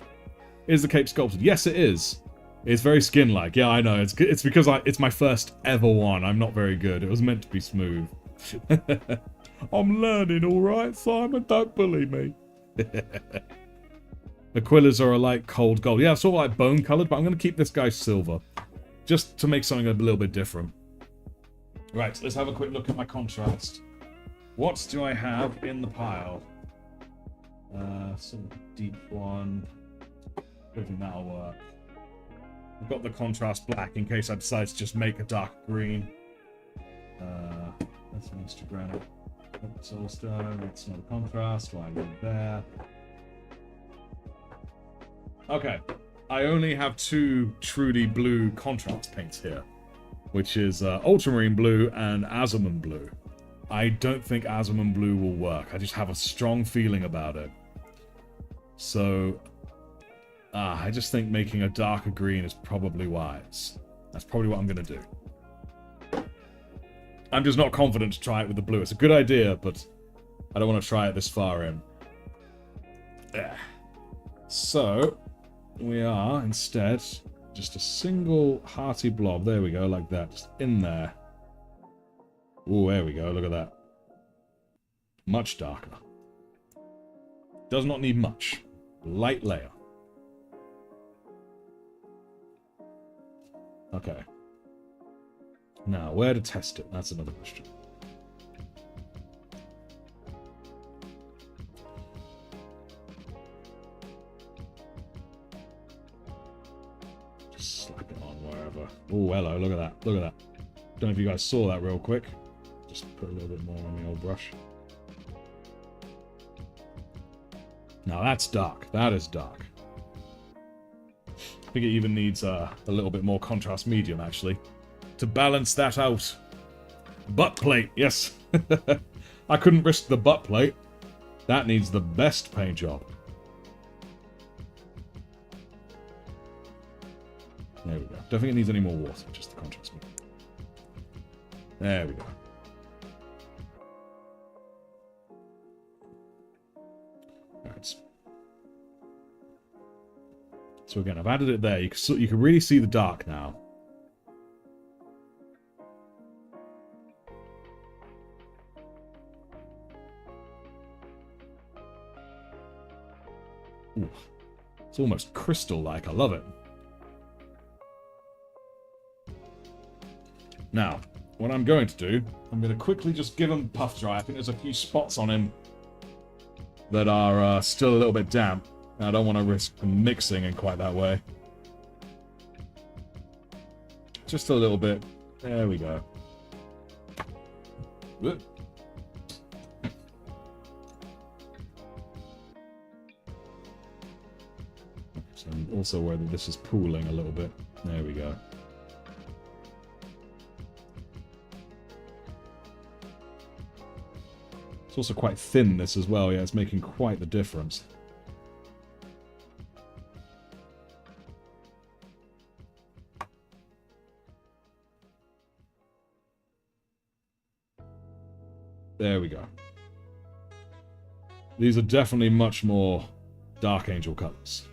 Is the cape sculpted? Yes, it is. It's very skin-like. Yeah, I know. It's because it's my first ever one. I'm not very good. It was meant to be smooth. I'm learning, all right, Simon. Don't bully me. Aquilas are a light cold gold. Yeah, sort of like bone-colored, but I'm going to keep this guy silver. Just to make something a little bit different. Right, let's have a quick look at my contrast. What do I have in the pile? Some deep one. I don't think that'll work. I've got the contrast black in case I decide to just make a dark green. That's an extra granite. Soulstone, it's not a contrast. Why go there? Okay. I only have 2 truly blue contrast paints here, which is Ultramarine Blue and Azurman Blue. I don't think Azurman Blue will work. I just have a strong feeling about it. So, I just think making a darker green is probably wise. That's probably what I'm going to do. I'm just not confident to try it with the blue. It's a good idea, but I don't want to try it this far in. Yeah. So, we are, instead, just a single hearty blob. There we go, like that. Just in there. Ooh, there we go. Look at that. Much darker. Does not need much. Light layer. Okay. Now, where to test it? That's another question. Just slap it on wherever. Oh, hello, look at that. Look at that. Don't know if you guys saw that real quick. Just put a little bit more on the old brush. Now that's dark. That is dark. I think it even needs a little bit more contrast medium, actually, to balance that out. Butt plate, yes. I couldn't risk the butt plate. That needs the best paint job. There we go. Don't think it needs any more water, just the contrast medium. There we go. Right. So again, I've added it there. You can really see the dark now. Ooh. It's almost crystal-like. I love it. Now, what I'm going to do, I'm going to quickly just give him puff dry. I think there's a few spots on him that are still a little bit damp. I don't want to risk them mixing in quite that way. Just a little bit. There we go. Whoop. So also whether this is pooling a little bit. There we go. It's also quite thin, this as well. Yeah, it's making quite the difference. There we go. These are definitely much more Dark Angel colors.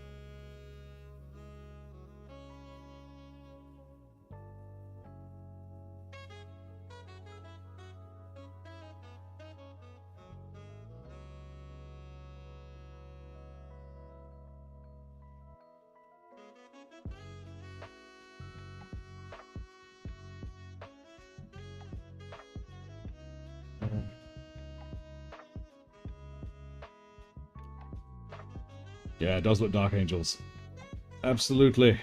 Yeah, it does look Dark Angels. Absolutely.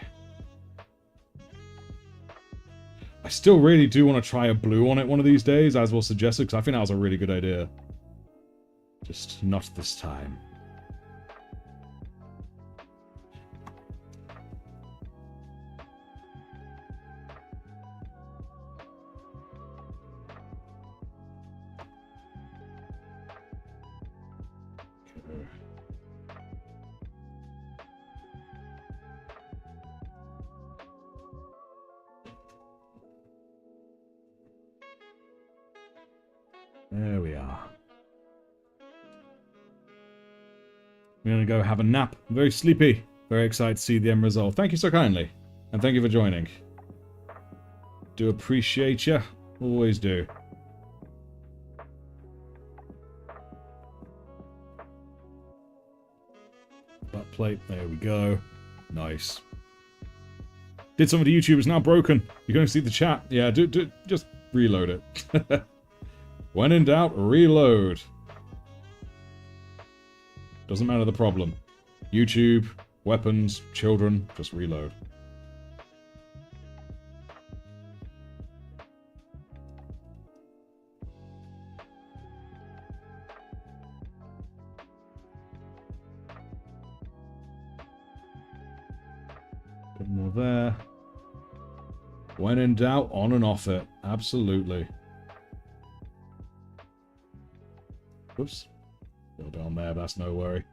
I still really do want to try a blue on it one of these days, as was suggested, because I think that was a really good idea. Just not this time. There we are. We're going to go have a nap. I'm very sleepy. Very excited to see the end result. Thank you so kindly. And thank you for joining. Do appreciate you. Always do. Butt plate. There we go. Nice. Did something to YouTube. It's now broken. You're going to see the chat. Yeah, just reload it. When in doubt, reload. Doesn't matter the problem. YouTube, weapons, children, just reload. Bit more there. When in doubt, on and off it. Absolutely. Whoops. A little bit on there, but that's no worry.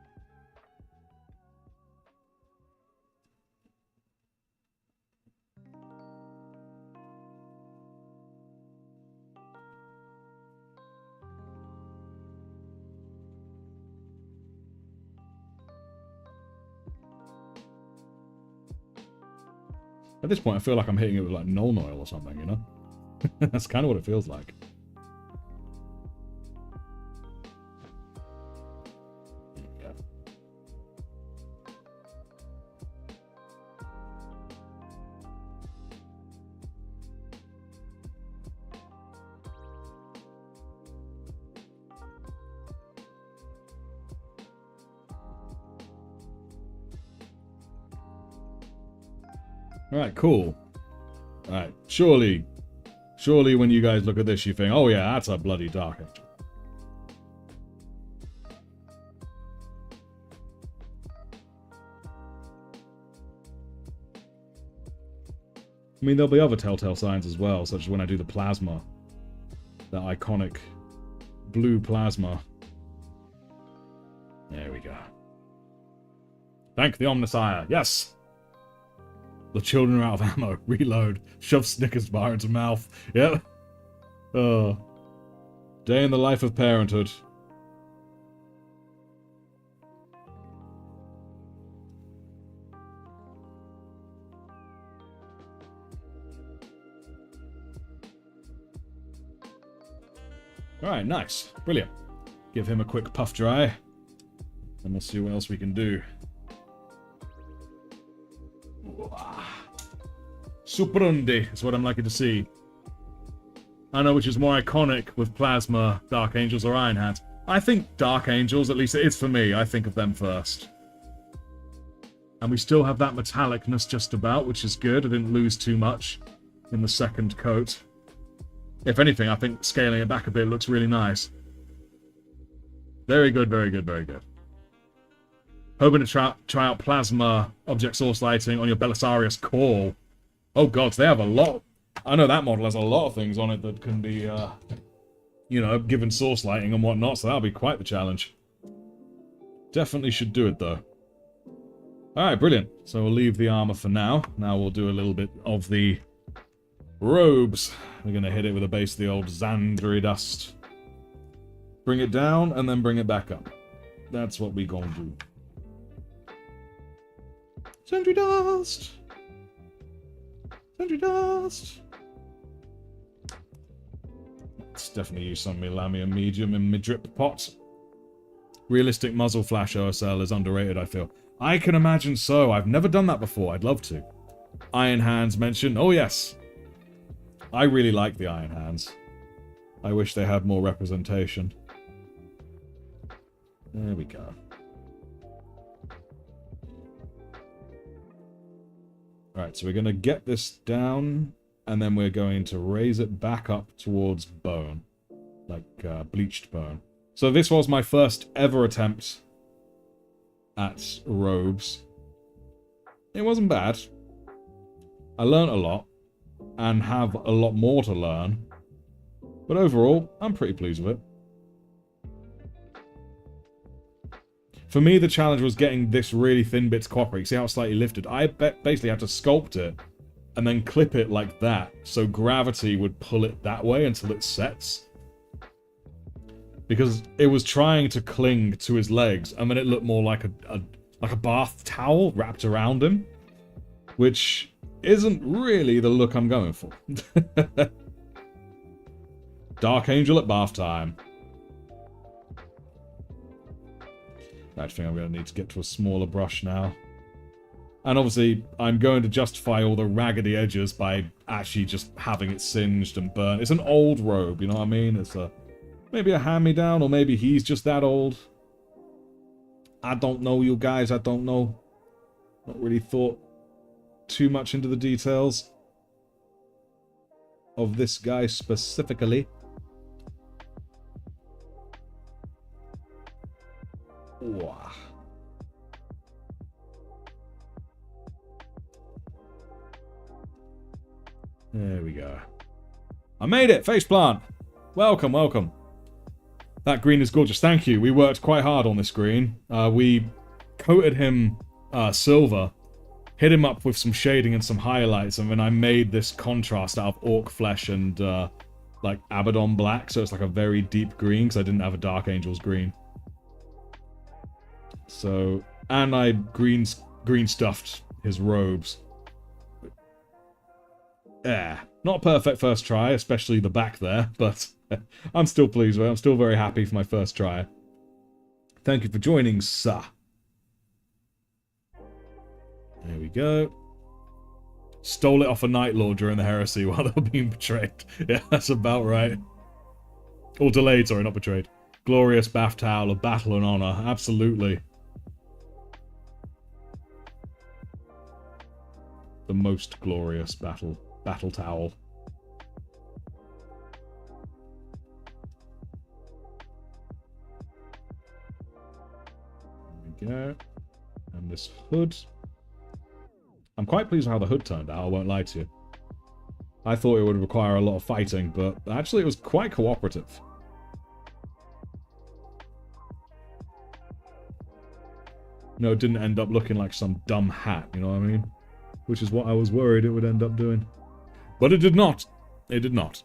At this point, I feel like I'm hitting it with like Nuln Oil or something, you know? That's kind of what it feels like. Alright, cool. Alright, surely when you guys look at this, you think, oh yeah, that's a bloody Dark Angel. I mean, there'll be other telltale signs as well, such as when I do the plasma. That iconic blue plasma. There we go. Thank the Omnissiah. Yes! The children are out of ammo. Reload. Shove Snickers bar into mouth. Yep. Oh. Day in the life of parenthood. Alright, nice. Brilliant. Give him a quick puff dry. And we'll see what else we can do. Superundi is what I'm liking to see. I know which is more iconic with Plasma, Dark Angels, or Iron Hands. I think Dark Angels, at least it is for me, I think of them first. And we still have that metallicness just about, which is good. I didn't lose too much in the second coat. If anything, I think scaling it back a bit looks really nice. Very good, very good, very good. Hoping to try out Plasma Object Source Lighting on your Belisarius Call. Oh god, they have a lot. I know that model has a lot of things on it that can be, you know, given source lighting and whatnot, so that'll be quite the challenge. Definitely should do it, though. Alright, brilliant. So we'll leave the armor for now. Now we'll do a little bit of the robes. We're going to hit it with a base of the old Xandri dust. Bring it down, and then bring it back up. That's what we gonna do. Xandri dust! Xandri dust! Let's definitely use some of my Lamium medium in my drip pot. Realistic muzzle flash OSL is underrated, I feel. I can imagine so. I've never done that before. I'd love to. Iron Hands mentioned. Oh, yes. I really like the Iron Hands. I wish they had more representation. There we go. Alright, so we're going to get this down, and then we're going to raise it back up towards bone. Like bleached bone. So this was my first ever attempt at robes. It wasn't bad. I learned a lot, and have a lot more to learn. But overall, I'm pretty pleased with it. For me, the challenge was getting this really thin bit to cooperate. See how it's slightly lifted? I basically had to sculpt it, and then clip it like that, so gravity would pull it that way until it sets. because it was trying to cling to his legs, and then it looked more like a bath towel wrapped around him, which isn't really the look I'm going for. Dark Angel at bath time. I think I'm going to need to get to a smaller brush now. And obviously, I'm going to justify all the raggedy edges by actually just having it singed and burnt. It's an old robe, you know what I mean? It's maybe a hand-me-down, or maybe he's just that old. I don't know, you guys, I don't know. Not really thought too much into the details of this guy specifically. Wow. There we go. I made it! Faceplant! Welcome, welcome. That green is gorgeous. Thank you. We worked quite hard on this green. We coated him silver, hit him up with some shading and some highlights, and then I made this contrast out of orc flesh and like Abaddon black, so it's like a very deep green, because I didn't have a Dark Angel's green. So, and I green stuffed his robes. Yeah, not a perfect first try, especially the back there, but I'm still pleased with it. I'm still very happy for my first try. Thank you for joining, sir. There we go. Stole it off a Night Lord during the heresy while they were being betrayed. Yeah, that's about right. Or delayed, sorry, not betrayed. Glorious bath towel of battle and honor. Absolutely. The most glorious battle towel. There we go. And this hood. I'm quite pleased with how the hood turned out, I won't lie to you. I thought it would require a lot of fighting, but actually it was quite cooperative. No, it didn't end up looking like some dumb hat, you know what I mean? Which is what I was worried it would end up doing. But it did not. It did not.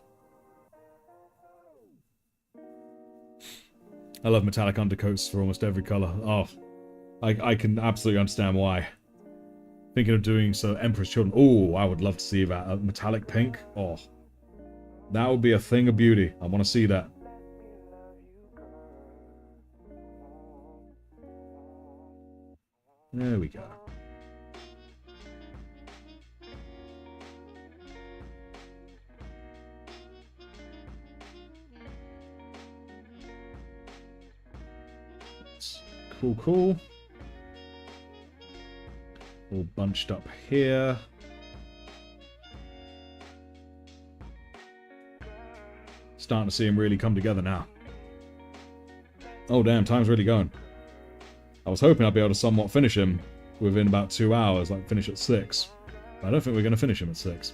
I love metallic undercoats for almost every colour. Oh, I can absolutely understand why. Thinking of doing so Emperor's Children. Oh, I would love to see that. A metallic pink. Oh, that would be a thing of beauty. I want to see that. There we go. Cool, cool. All bunched up here. Starting to see him really come together now. Oh damn, time's really going. I was hoping I'd be able to somewhat finish him within about 2 hours, like finish at 6. I don't think we're going to finish him at 6.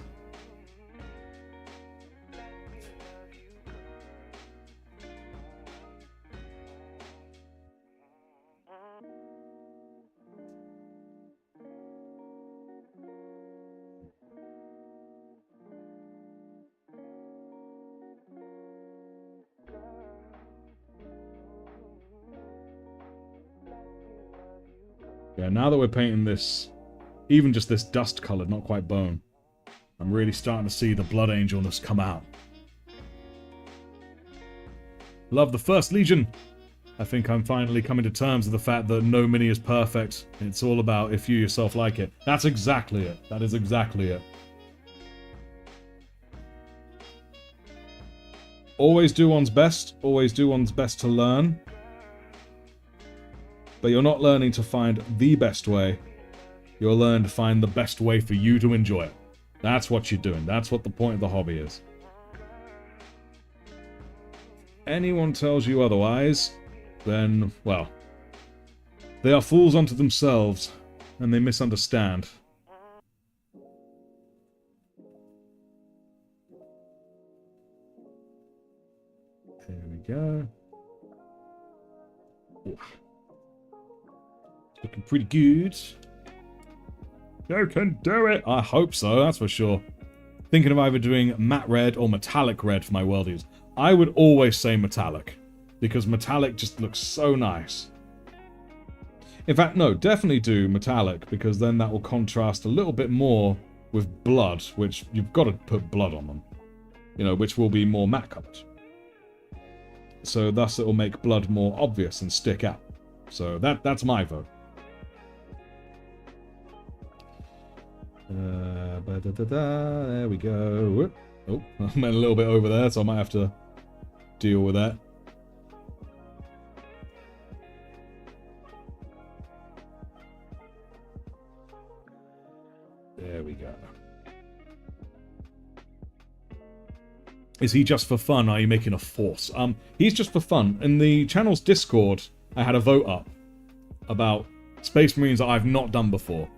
Yeah, now that we're painting this, even just this dust colored, not quite bone, I'm really starting to see the Blood Angelness come out. Love the First Legion! I think I'm finally coming to terms with the fact that no mini is perfect. It's all about if you yourself like it. That's exactly it. That is exactly it. Always do one's best. Always do one's best to learn. But you're not learning to find the best way. You're learning to find the best way for you to enjoy it. That's what you're doing. That's what the point of the hobby is. Anyone tells you otherwise, then, well, they are fools unto themselves, and they misunderstand. There we go. Ooh. Looking pretty good. You can do it! I hope so, that's for sure. Thinking of either doing matte red or metallic red for my worldies. I would always say metallic. because metallic just looks so nice. In fact, no, definitely do metallic, because then that will contrast a little bit more with blood, which you've got to put blood on them. You know, which will be more matte coloured. So thus it will make blood more obvious and stick out. So that's my vote. There we go. Oh, I went a little bit over there, so I might have to deal with that. There we go. Is he just for fun? Are you making a force? He's just for fun. In the channel's Discord, I had a vote up about Space Marines that I've not done before.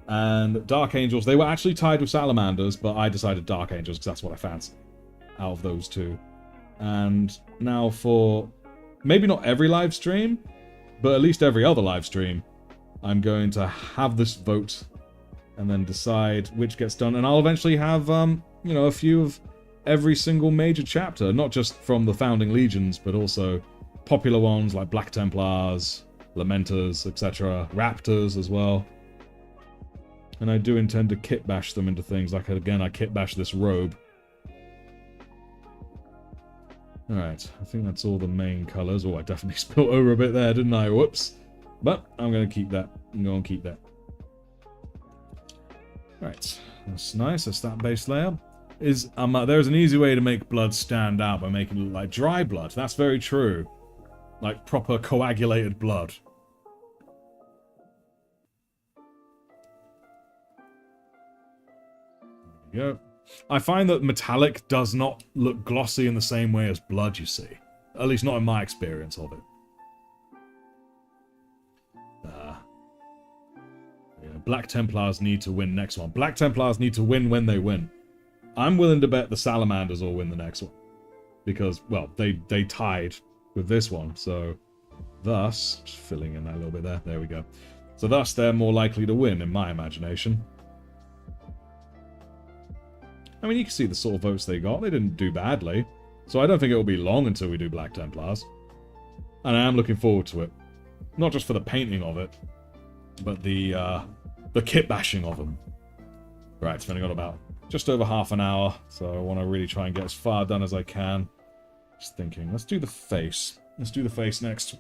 And Dark Angels, they were actually tied with Salamanders, but I decided Dark Angels because that's what I fancied out of those two. And now for maybe not every live stream, but at least every other live stream, I'm going to have this vote and then decide which gets done. And I'll eventually have, you know, a few of every single major chapter, not just from the Founding Legions, but also popular ones like Black Templars, Lamenters, etc., Raptors as well. And I do intend to kitbash them into things, like, again, I kitbash this robe. Alright, I think that's all the main colours. Oh, I definitely spilled over a bit there, didn't I? Whoops. But I'm going to keep that. I'm going to keep that. Right, that's nice. That's that base layer. There's an easy way to make blood stand out by making it look like dry blood. That's very true. Like proper coagulated blood. There we go. I find that metallic does not look glossy in the same way as blood, you see. At least not in my experience of it. Yeah, Black Templars need to win next one. Black Templars need to win when they win. I'm willing to bet the Salamanders will win the next one. Because, well, they tied with this one, so thus, just filling in that a little bit there, there we go. So thus, they're more likely to win, in my imagination. I mean, you can see the sort of votes they got. They didn't do badly. So I don't think it will be long until we do Black Templars. And I am looking forward to it. Not just for the painting of it, but the kit bashing of them. Right, it's only got about just over half an hour, so I want to really try and get as far done as I can. Just thinking, let's do the face. Let's do the face next.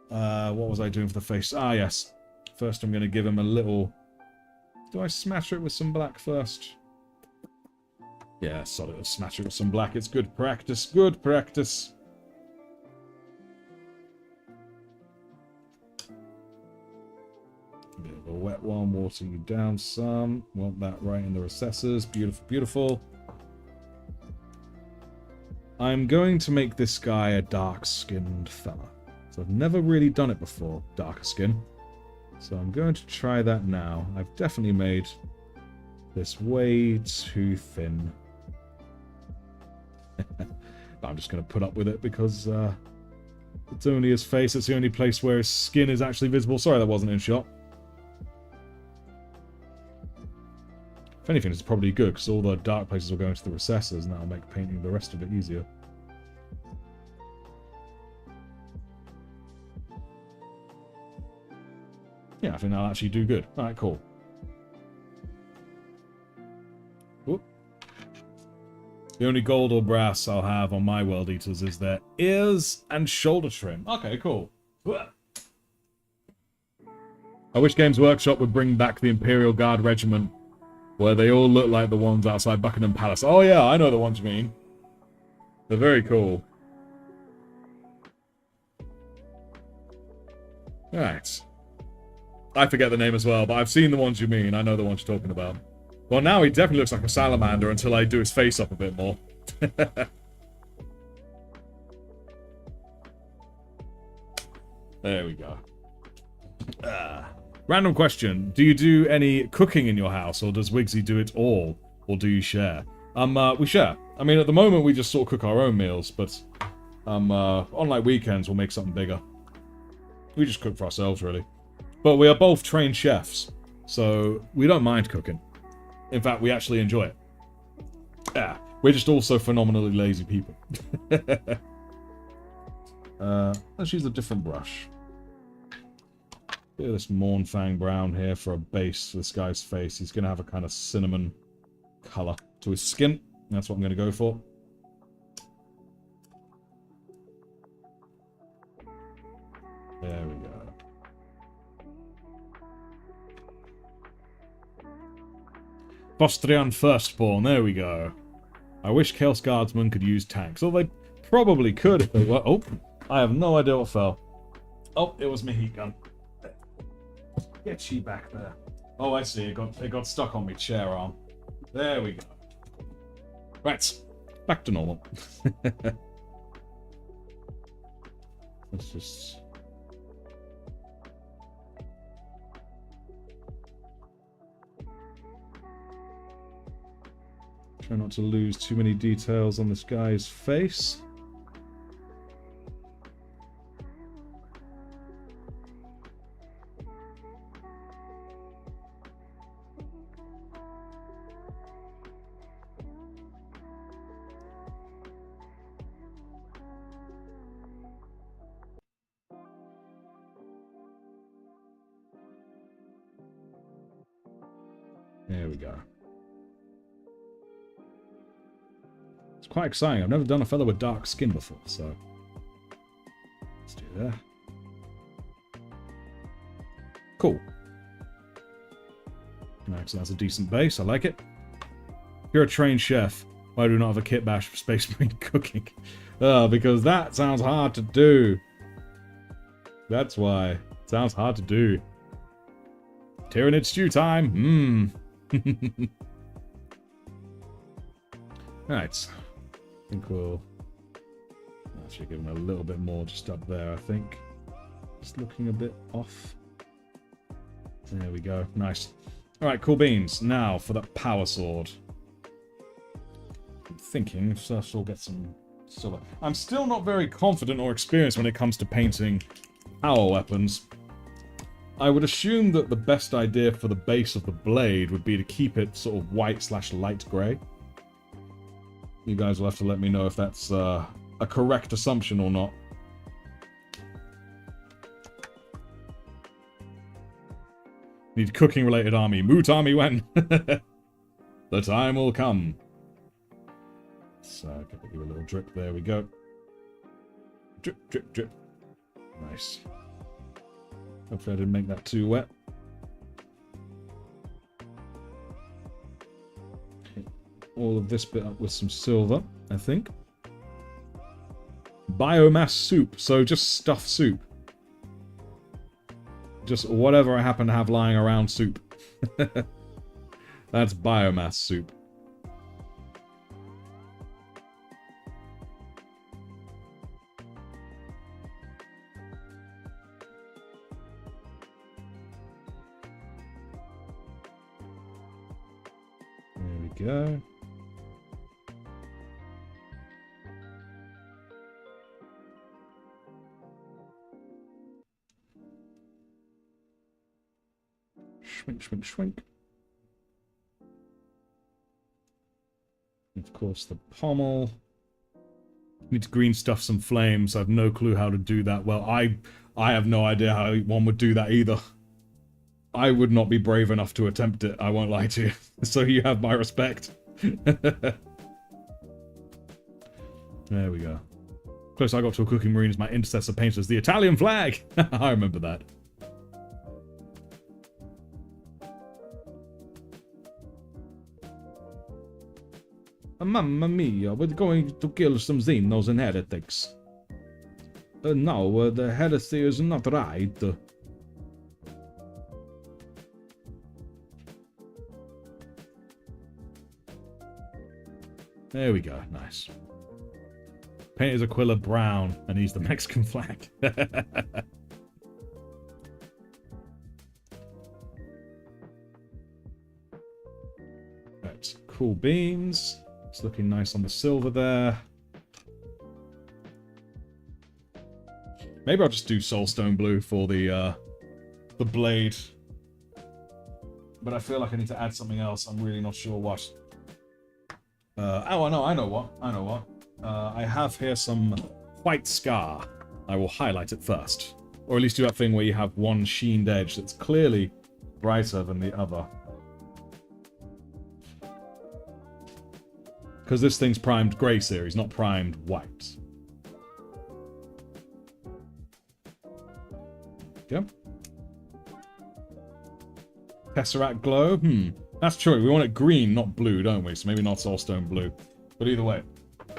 What was I doing for the face? Ah, yes. First I'm going to give him a little... Do I smash it with some black first? Yeah, solid. Smash it with some black. It's good practice. Good practice. A bit of a wet one. Water you down some. Want that right in the recesses. Beautiful, beautiful. I'm going to make this guy a dark-skinned fella. So I've never really done it before, darker skin. So I'm going to try that now. I've definitely made this way too thin. I'm just going to put up with it because it's only his face. It's the only place where his skin is actually visible. Sorry that wasn't in shot. If anything, it's probably good because all the dark places will go into the recesses and that'll make painting the rest of it easier. Yeah, I think that'll actually do good. Alright, cool. Whoop. The only gold or brass I'll have on my World Eaters is their ears and shoulder trim. Okay, cool. I wish Games Workshop would bring back the Imperial Guard Regiment, where they all look like the ones outside Buckingham Palace. Oh yeah, I know the ones you mean. They're very cool. Alright. I forget the name as well, but I've seen the ones you mean. I know the ones you're talking about. Well, now he definitely looks like a salamander until I do his face up a bit more. There we go. Random question. Do you do any cooking in your house, or does Wigsy do it all? Or do you share? We share. I mean, at the moment, we just sort of cook our own meals, but on, like, weekends, we'll make something bigger. We just cook for ourselves, really. But we are both trained chefs, so we don't mind cooking. In fact, we actually enjoy it. Yeah, we're just also phenomenally lazy people. Let's use a different brush. Get this Mornfang brown here for a base for this guy's face. He's going to have a kind of cinnamon colour to his skin. That's what I'm going to go for. There we go. Bostrian Firstborn, there we go. I wish Chaos Guardsmen could use tanks. Well, they probably could if they were... Oh, I have no idea what fell. Oh, it was my heat gun. Get you back there. Oh, I see. It got stuck on my chair arm. There we go. Right. Back to normal. Let's just... Try not to lose too many details on this guy's face. There we go. It's quite exciting. I've never done a fellow with dark skin before, so... Let's do that. Cool. Alright, so that's a decent base. I like it. If you're a trained chef, why do you not have a kitbash for Space Marine cooking? Because that sounds hard to do. That's why. It sounds hard to do. Tyrannid stew time. Alright. I think we'll actually give him a little bit more just up there, I think. Just looking a bit off. There we go. Nice. Alright, cool beans. Now for that power sword. I'm thinking first we'll get some silver. I'm still not very confident or experienced when it comes to painting power weapons. I would assume that the best idea for the base of the blade would be to keep it sort of white/light grey. You guys will have to let me know if that's a correct assumption or not. Need cooking-related army. Moot army when? The time will come. So, give you a little drip. There we go. Drip, drip, drip. Nice. Hopefully I didn't make that too wet. Hit all of this bit up with some silver, I think. Biomass soup. So just stuffed soup. Just whatever I happen to have lying around soup. That's biomass soup. There we go. Schwink, schwink, schwink. And of course, the pommel. Need to green stuff some flames. I have no clue how to do that well. I have no idea how one would do that either. I would not be brave enough to attempt it, I won't lie to you. So you have my respect. There we go. Close I got to a cooking marine is my intercessor painted as the Italian flag! I remember that. Mamma mia, we're going to kill some Xenos and heretics. No, the heresy is not right. There we go, nice. Painted Aquila brown, and he's the Mexican flag. Right, cool beans. It's looking nice on the silver there. Maybe I'll just do soulstone blue for the blade. But I feel like I need to add something else. I'm really not sure what. Oh, I know what. I have here some white scar. I will highlight it first. Or at least do that thing where you have one sheened edge that's clearly brighter than the other. Because this thing's primed grey series, not primed white. Go. Tesseract glow. That's true. We want it green, not blue, don't we? So maybe not soulstone blue. But either way,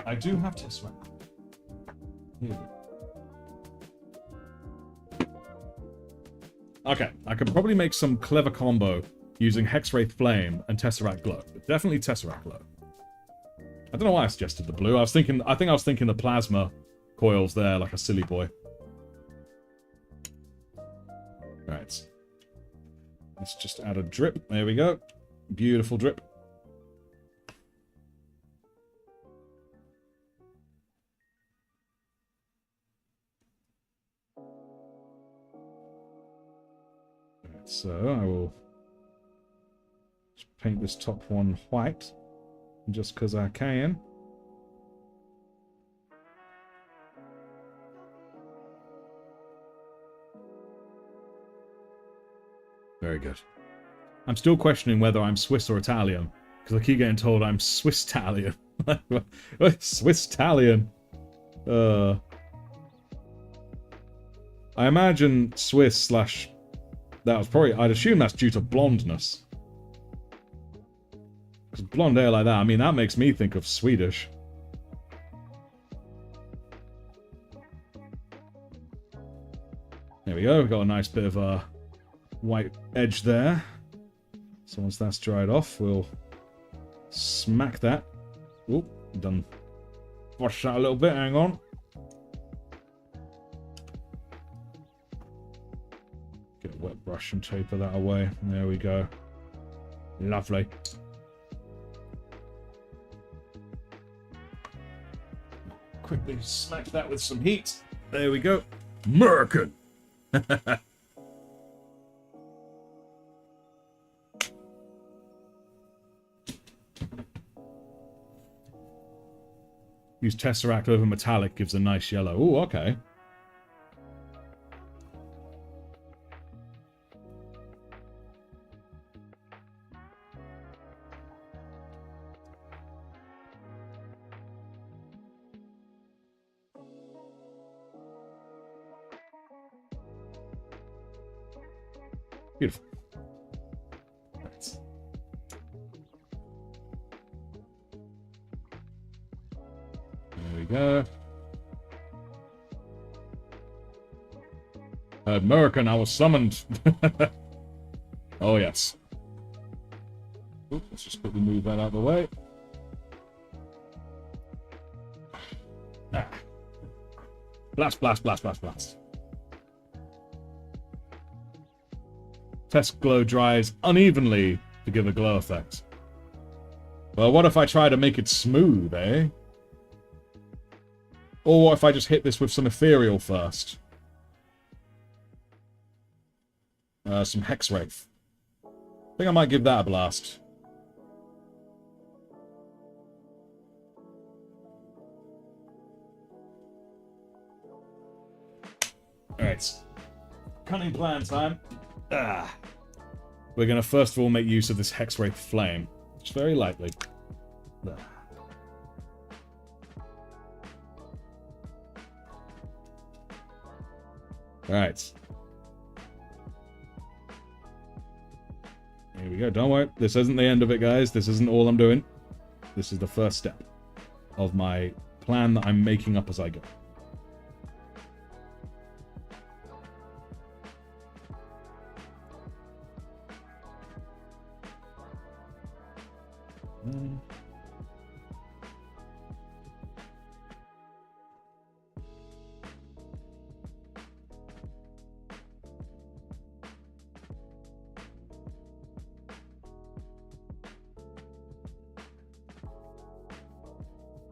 I do have Tesseract. Here we go. Okay, I could probably make some clever combo using Hexwraith Flame and Tesseract Glow. But definitely Tesseract Glow. I don't know why I suggested the blue. I think I was thinking the plasma coils there like a silly boy. Right. Let's just add a drip. There we go. Beautiful drip. Right, so I will just paint this top one white. Just because I can. Very good. I'm still questioning whether I'm Swiss or Italian, because I keep getting told I'm Swiss-Italian. Swiss-Italian. I imagine Swiss slash... That was probably... I'd assume that's due to blondness. Because blonde hair like that, I mean, that makes me think of Swedish. There we go, we've got a nice bit of a white edge there. So once that's dried off, we'll smack that. Oh, done. Wash that a little bit, hang on. Get a wet brush and taper that away. There we go. Lovely. Quickly smack that with some heat. There we go. American! Use Tesseract over metallic, gives a nice yellow. Ooh, okay. Beautiful. Right. There we go. American, I was summoned. Oh, yes. Oop, let's just quickly move that out of the way. Ah. Blast, blast, blast, blast, blast. Test glow dries unevenly to give a glow effect. Well, what if I try to make it smooth, eh? Or what if I just hit this with some ethereal first? Some Hexwraith. I think I might give that a blast. Alright. Cunning plan time. Ah. We're going to first of all make use of this Hexwraith Flame. Just very lightly. Ah. Alright. Here we go. Don't worry. This isn't the end of it, guys. This isn't all I'm doing. This is the first step of my plan that I'm making up as I go.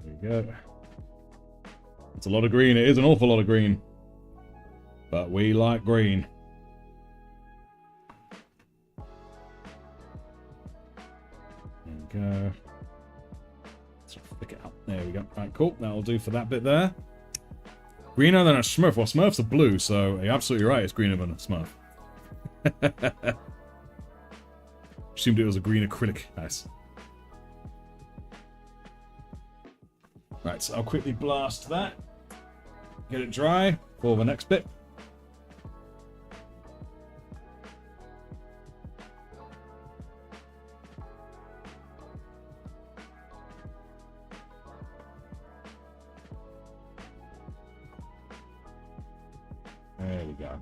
There we go. It's a lot of green. It is an awful lot of green. But we like green. There we go. Let's flick it up. There we go. Right, cool. That'll do for that bit there. Greener than a Smurf. Well, Smurfs are blue, so you're absolutely right. It's greener than a Smurf. Assumed it was a green acrylic. Nice. Right, so I'll quickly blast that. Get it dry for the next bit. There we go.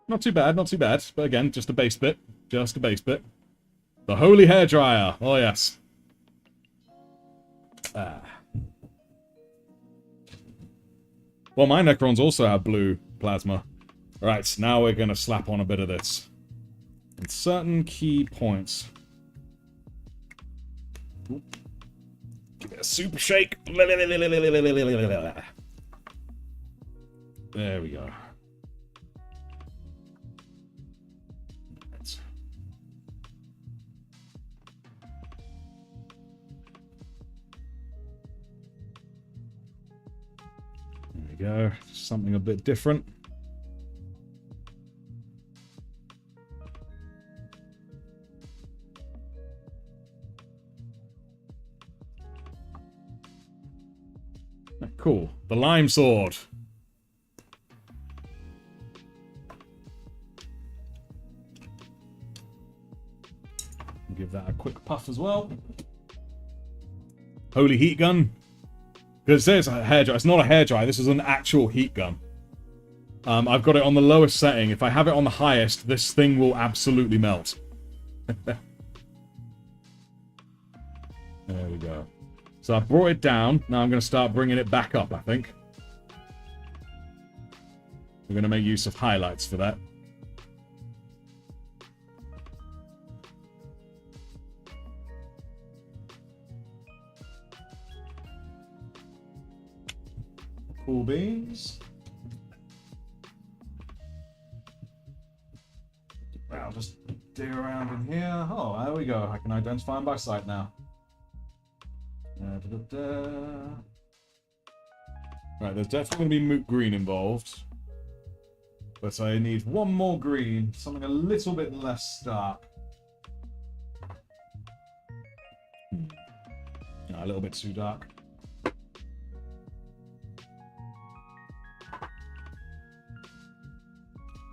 Not too bad, not too bad. But again, just a base bit. Just a base bit. The Holy Hairdryer. Oh, yes. Well, my Necrons also have blue plasma. Right, now we're going to slap on a bit of this. At certain key points. Ooh. Give it a super shake. There we go. Go. Something a bit different. Cool. The lime sword. Give that a quick puff as well. Holy heat gun. Because it says a hairdryer. It's not a hairdryer. This is an actual heat gun. I've got it on the lowest setting. If I have it on the highest, this thing will absolutely melt. There we go. So I brought it down. Now I'm going to start bringing it back up, I think. We're going to make use of highlights for that. Cool beans. I'll just dig around in here. Oh, there we go. I can identify them by sight now. Right, there's definitely going to be moot green involved. But I need one more green. Something a little bit less stark. A little bit too dark.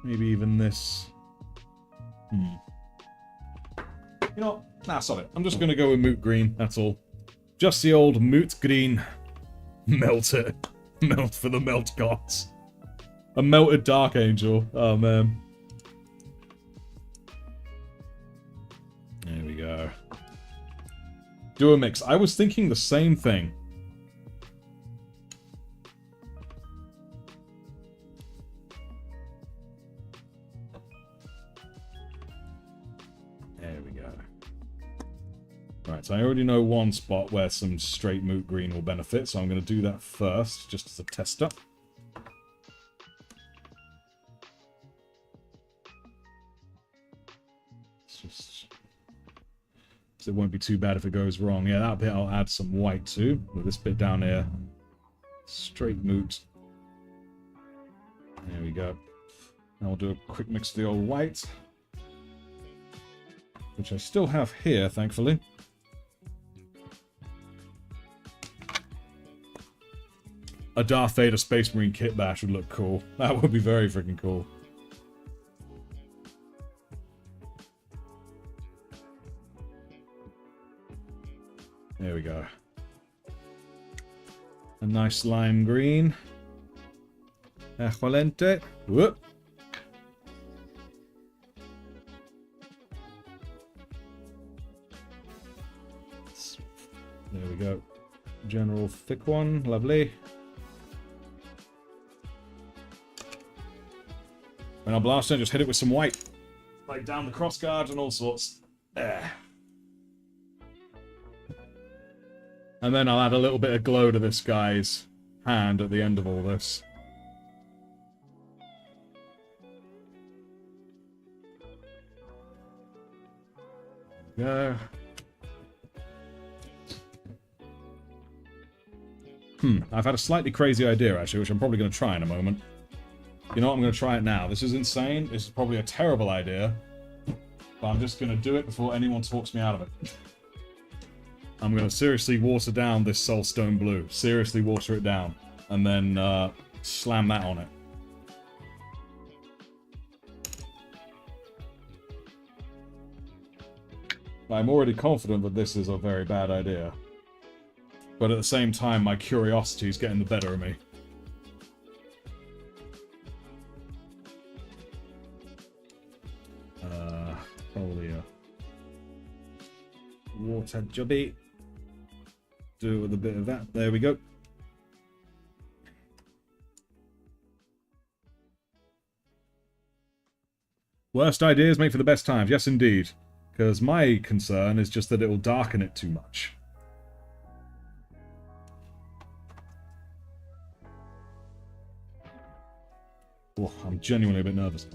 Maybe even this. You know, nah, stop it. I'm just going to go with moot green, that's all. Just the old moot green. Melt it. Melt for the melt gods. A melted dark angel. Oh, man. There we go. Do a mix. I was thinking the same thing. Right, so I already know one spot where some straight moot green will benefit, so I'm going to do that first, just as a tester. It's just... so it won't be too bad if it goes wrong. Yeah, that bit I'll add some white to, with this bit down here. Straight moot. There we go. Now we'll do a quick mix of the old white. Which I still have here, thankfully. A Darth Vader Space Marine kitbash would look cool. That would be very freaking cool. There we go. A nice lime green. Excelente. Whoop. There we go. General thick one. Lovely. When I blast it, just hit it with some white. Like down the crossguard and all sorts. There. And then I'll add a little bit of glow to this guy's hand at the end of all this. There we go. I've had a slightly crazy idea, actually, which I'm probably going to try in a moment. You know what? I'm going to try it now. This is insane. This is probably a terrible idea. But I'm just going to do it before anyone talks me out of it. I'm going to seriously water down this Soulstone Blue. Seriously water it down. And then slam that on it. I'm already confident that this is a very bad idea. But at the same time, my curiosity is getting the better of me. Probably a water jobby. Do it with a bit of that. There we go. Worst ideas make for the best times. Yes, indeed. Because my concern is just that it will darken it too much. Oh, I'm genuinely a bit nervous.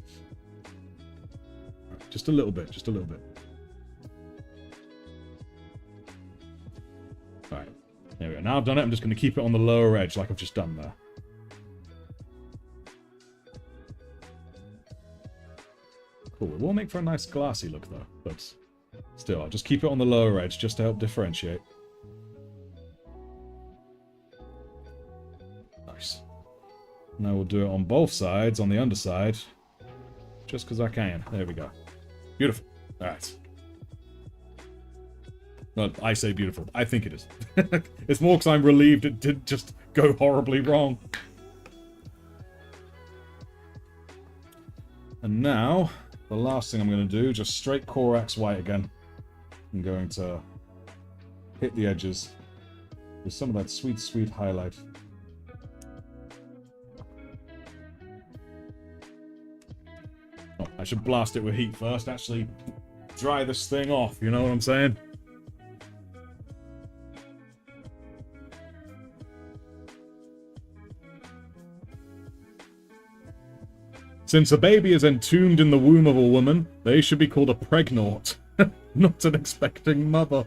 Just a little bit, just a little bit. Alright, there we go. Now I've done it, I'm just going to keep it on the lower edge like I've just done there. Cool, it will make for a nice glassy look though, but still, I'll just keep it on the lower edge just to help differentiate. Nice. Now we'll do it on both sides, on the underside, just because I can. There we go. Beautiful. Alright. Well, I say beautiful. I think it is. It's more because I'm relieved it didn't just go horribly wrong. And now, the last thing I'm going to do, just straight Corax white again. I'm going to hit the edges with some of that sweet, sweet highlight. Oh, I should blast it with heat first, actually dry this thing off, you know what I'm saying? Since a baby is entombed in the womb of a woman, they should be called a pregnant, not an expecting mother.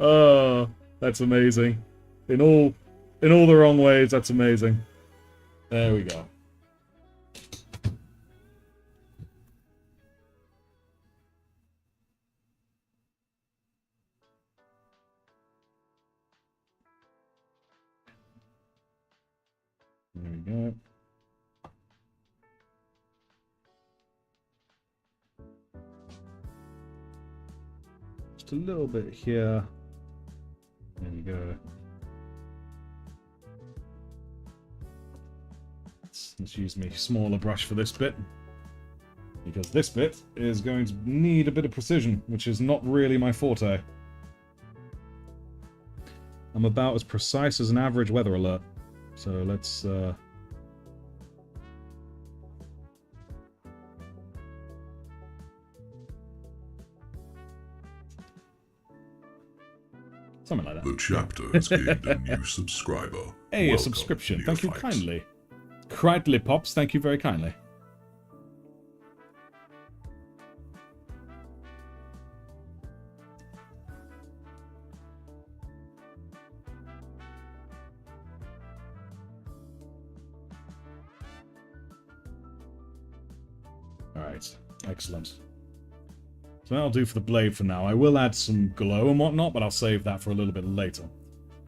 Oh, that's amazing. In all the wrong ways, that's amazing. There we go. There we go. Just a little bit here. There you go. Let's use my smaller brush for this bit. Because this bit is going to need a bit of precision, which is not really my forte. I'm about as precise as an average weather alert. So let's something like that. The chapter has gained a new subscriber. Hey, Welcome, a subscription. Thank you neophytes. kindly. Cradley Pops, thank you very kindly. Alright, excellent. So that'll do for the blade for now. I will add some glow and whatnot, but I'll save that for a little bit later.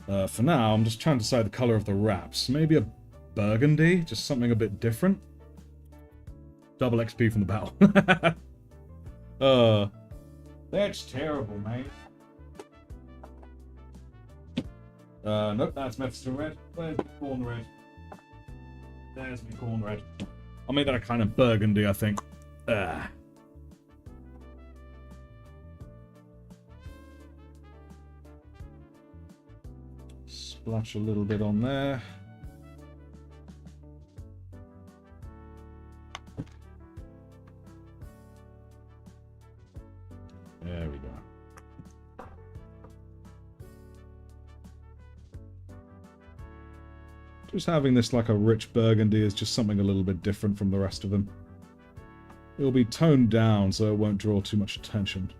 For now, I'm just trying to decide the colour of the wraps. Maybe a burgundy, just something a bit different. Double XP from the battle. That's terrible, mate. Nope, that's Mephisto red. Where's my corn red? There's my corn red. I'll make that a kind of burgundy, I think. Splash a little bit on there. There we go. Just having this like a rich burgundy is just something a little bit different from the rest of them. It'll be toned down so it won't draw too much attention.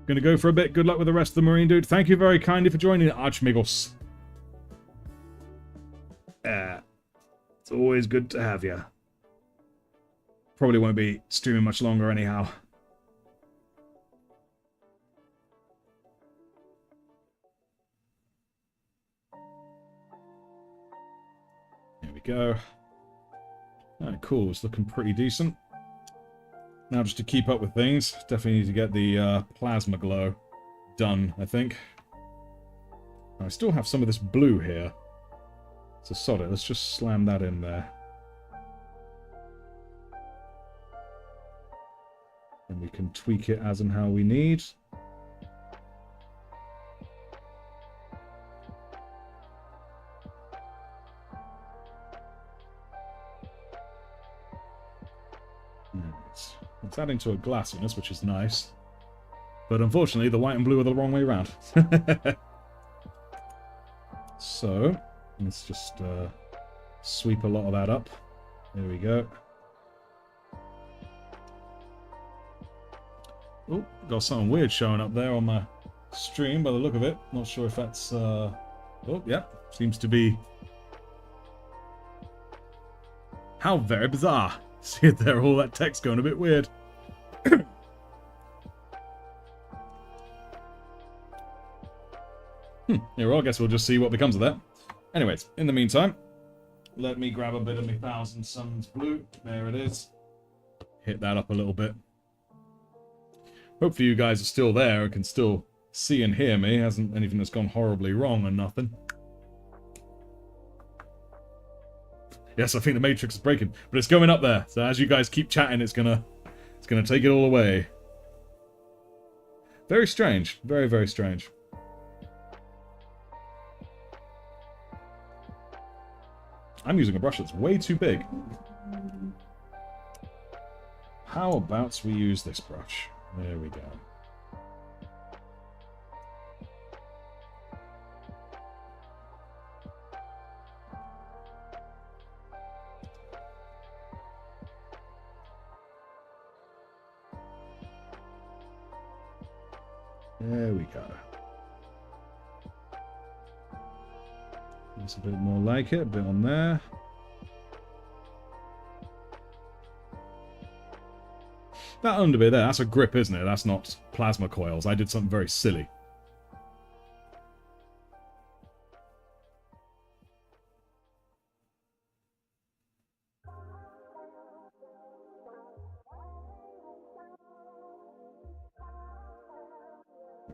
Gonna go for a bit. Good luck with the rest of the Marine dude. Thank you very kindly for joining, Archmigos. It's always good to have you. Probably won't be streaming much longer anyhow. There we go. Oh, cool. It's looking pretty decent. Now just to keep up with things, definitely need to get the plasma glow done, I think. I still have some of this blue here. It's a solid. Let's just slam that in there. And we can tweak it as and how we need. It's adding to a glassiness, which is nice. But unfortunately, the white and blue are the wrong way around. So, let's just sweep a lot of that up. There we go. Oh, got something weird showing up there on my stream by the look of it. Not sure if that's... Oh, yeah. Seems to be... How very bizarre. See it there, all that text going a bit weird. Yeah, well, I guess we'll just see what becomes of that. Anyways, in the meantime, let me grab a bit of my Thousand Suns blue. There it is. Hit that up a little bit. Hopefully you guys are still there and can still see and hear me. Hasn't anything that's gone horribly wrong or nothing. Yes, I think the Matrix is breaking, but it's going up there. So as you guys keep chatting, it's gonna take it all away. Very strange. Very, very strange. I'm using a brush that's way too big. How about we use this brush? There we go. There we go. That's a bit more like it, a bit on there. That under bit there, that's a grip, isn't it? That's not plasma coils. I did something very silly.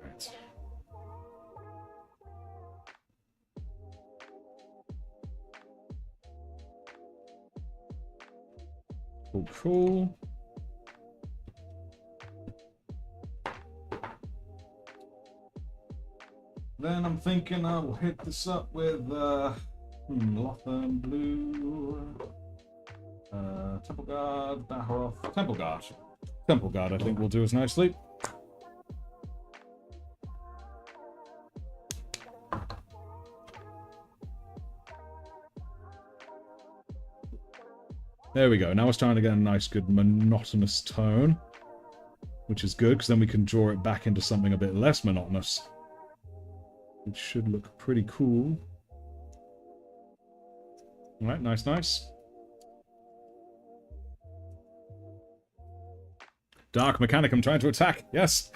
Right. Cool, cool. Then I'm thinking I will hit this up with Lothern Blue, Temple Guard, Baharoth, Temple Guard. Temple Guard I think will do us nicely. There we go. Now it's trying to get a nice, good, monotonous tone, which is good, because then we can draw it back into something a bit less monotonous. It should look pretty cool. Alright, nice, nice. Dark Mechanicum trying to attack. Yes!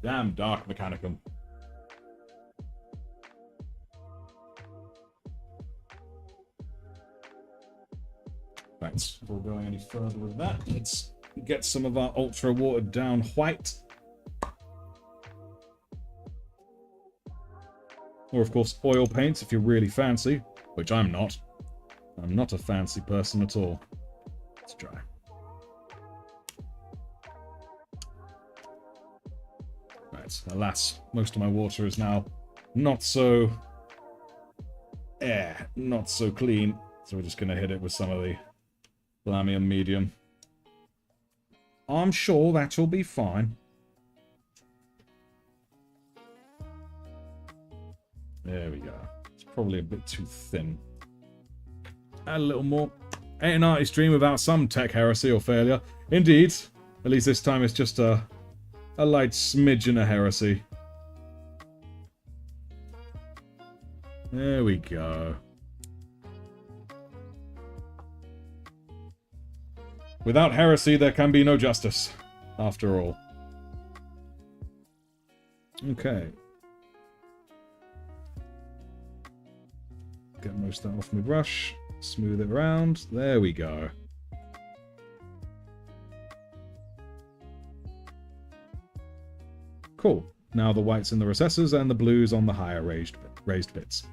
Damn Dark Mechanicum. Thanks. Before going any further with that, let's get some of our ultra watered down white. Or, of course, oil paints if you're really fancy, which I'm not. I'm not a fancy person at all. Let's try. Right, alas, most of my water is now not so... not so clean. So we're just going to hit it with some of the Lamium medium. I'm sure that'll be fine. There we go. It's probably a bit too thin. Add a little more. Ain't an arty stream without some tech heresy or failure. Indeed. At least this time it's just a a light smidgen of heresy. There we go. Without heresy, there can be no justice, after all. Okay. Get most of that off my brush. Smooth it around. There we go. Cool. Now the white's in the recesses and the blue's on the higher raised bits.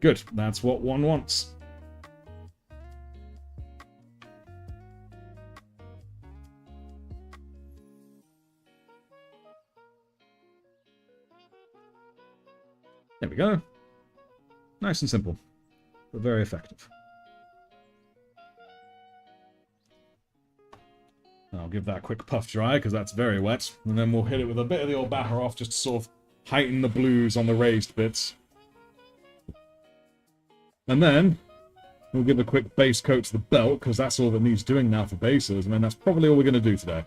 Good. That's what one wants. There we go. Nice and simple, but very effective. I'll give that a quick puff dry, because that's very wet. And then we'll hit it with a bit of the old batter off, just to sort of heighten the blues on the raised bits. And then, we'll give a quick base coat to the belt, because that's all that needs doing now for bases. And then that's probably all we're going to do today.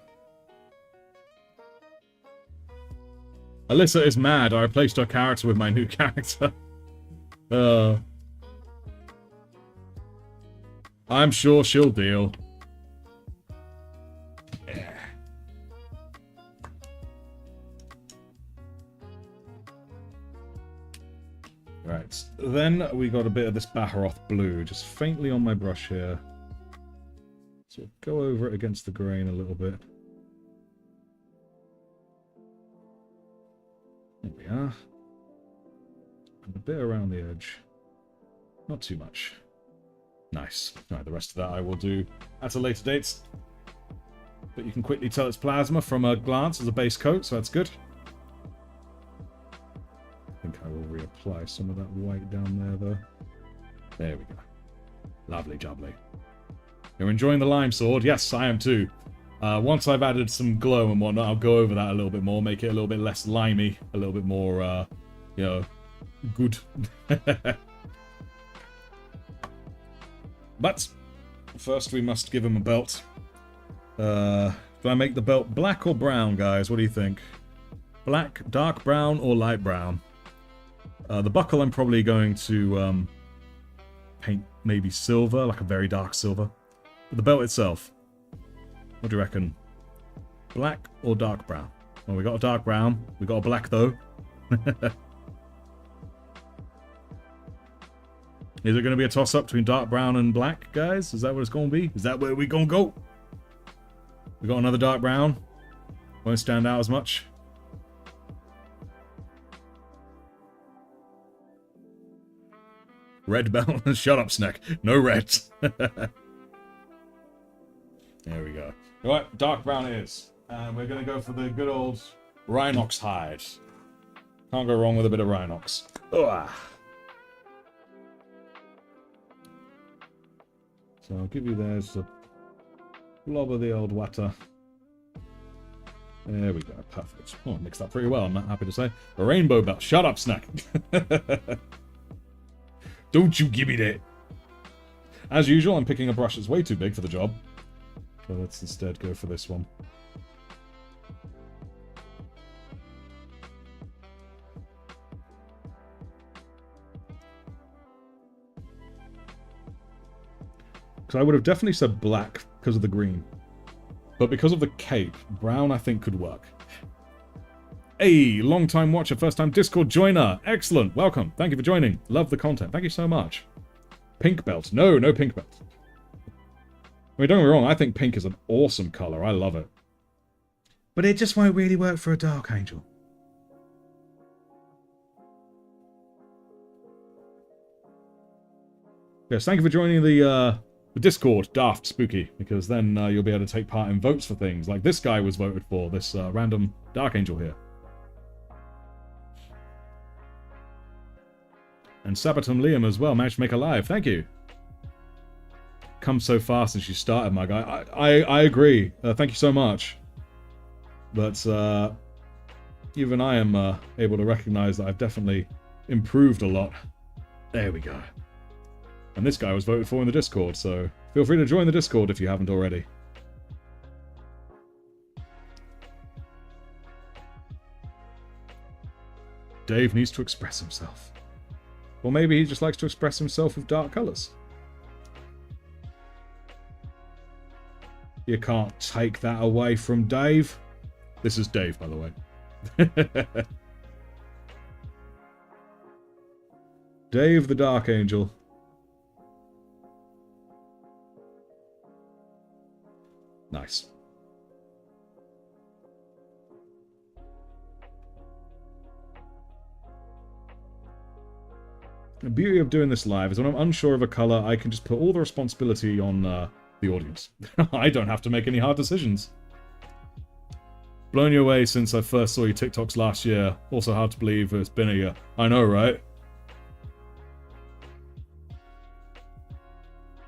Alyssa is mad. I replaced her character with my new character. I'm sure she'll deal. Yeah. Right, then we got a bit of this Baharoth blue, just faintly on my brush here. So go over it against the grain a little bit. There we are. And a bit around the edge. Not too much. Nice. Alright, the rest of that I will do at a later date. But you can quickly tell it's plasma from a glance as a base coat, so that's good. I think I will reapply some of that white down there, though. There we go. Lovely jubbly. You're enjoying the lime sword? Yes, I am too. Once I've added some glow and whatnot, I'll go over that a little bit more, make it a little bit less limey, a little bit more, you know, good. But first we must give him a belt. Do I make the belt black or brown, guys? What do you think? Black, dark brown, or light brown? The buckle I'm probably going to paint maybe silver, like a very dark silver. But the belt itself, what do you reckon? Black or dark brown? Well, we got a dark brown. We got a black, though. Is it going to be a toss-up between dark brown and black, guys? Is that what it's going to be? Is that where we're going to go? We got another dark brown. Won't stand out as much. Red belt. Shut up, Snack. No red. There we go. Alright, dark brown it is. And we're going to go for the good old Rhinox hide. Can't go wrong with a bit of Rhinox. Ugh. So I'll give you there's a blob of the old water. There we go, perfect. Oh, mixed up pretty well, I'm not happy to say. A rainbow belt. Shut up, Snack. Don't you give me that. As usual, I'm picking a brush that's way too big for the job. So let's instead go for this one. Because I would have definitely said black because of the green. But because of the cape, brown I think could work. Hey, long-time watcher, first-time Discord joiner. Excellent, welcome. Thank you for joining. Love the content. Thank you so much. Pink belt. No, no pink belt. I mean, don't get me wrong, I think pink is an awesome colour. I love it. But it just won't really work for a Dark Angel. Yes, thank you for joining the Discord, Daft Spooky, because then you'll be able to take part in votes for things. Like this guy was voted for, this random Dark Angel here. And Sabaton Liam as well, managed to make a live. Thank you. Come so fast since you started, my guy. I agree. Thank you so much. But even I am able to recognize that I've definitely improved a lot. There we go. And this guy was voted for in the Discord, so feel free to join the Discord if you haven't already. Dave needs to express himself. Or maybe he just likes to express himself with dark colours. You can't take that away from Dave. This is Dave, by the way. Dave the Dark Angel. Nice. The beauty of doing this live is when I'm unsure of a colour, I can just put all the responsibility on the audience. I don't have to make any hard decisions. Blown you away since I first saw your TikToks last year. Also hard to believe it's been a year. I know, right?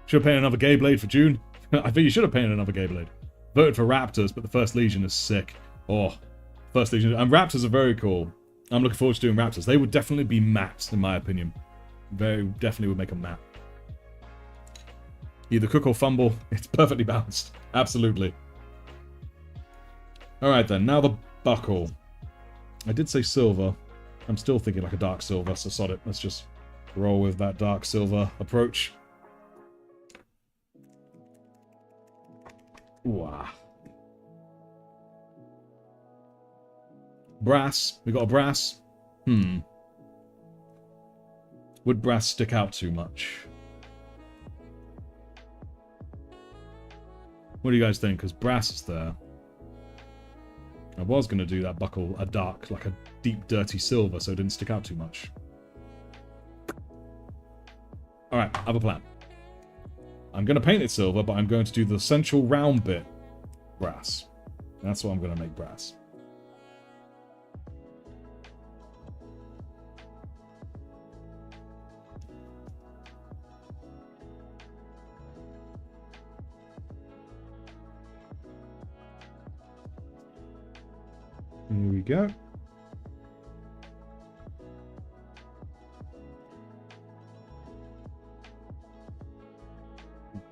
Should have painted another Gay Blade for June. I think you should have painted another Gay Blade. Voted for Raptors, but the First Legion is sick. Oh, First Legion. And Raptors are very cool. I'm looking forward to doing Raptors. They would definitely be matte, in my opinion. Very definitely would make them matte. Either cook or fumble. It's perfectly balanced. Absolutely. Alright then, now the buckle. I did say silver. I'm still thinking like a dark silver, so sod it. Let's just roll with that dark silver approach. Wow. Brass. We got a brass. Would brass stick out too much? What do you guys think? Because brass is there. I was going to do that buckle a dark, like a deep, dirty silver, so it didn't stick out too much. Alright, I have a plan. I'm going to paint it silver, but I'm going to do the central round bit brass. That's what I'm going to make brass. Here we go.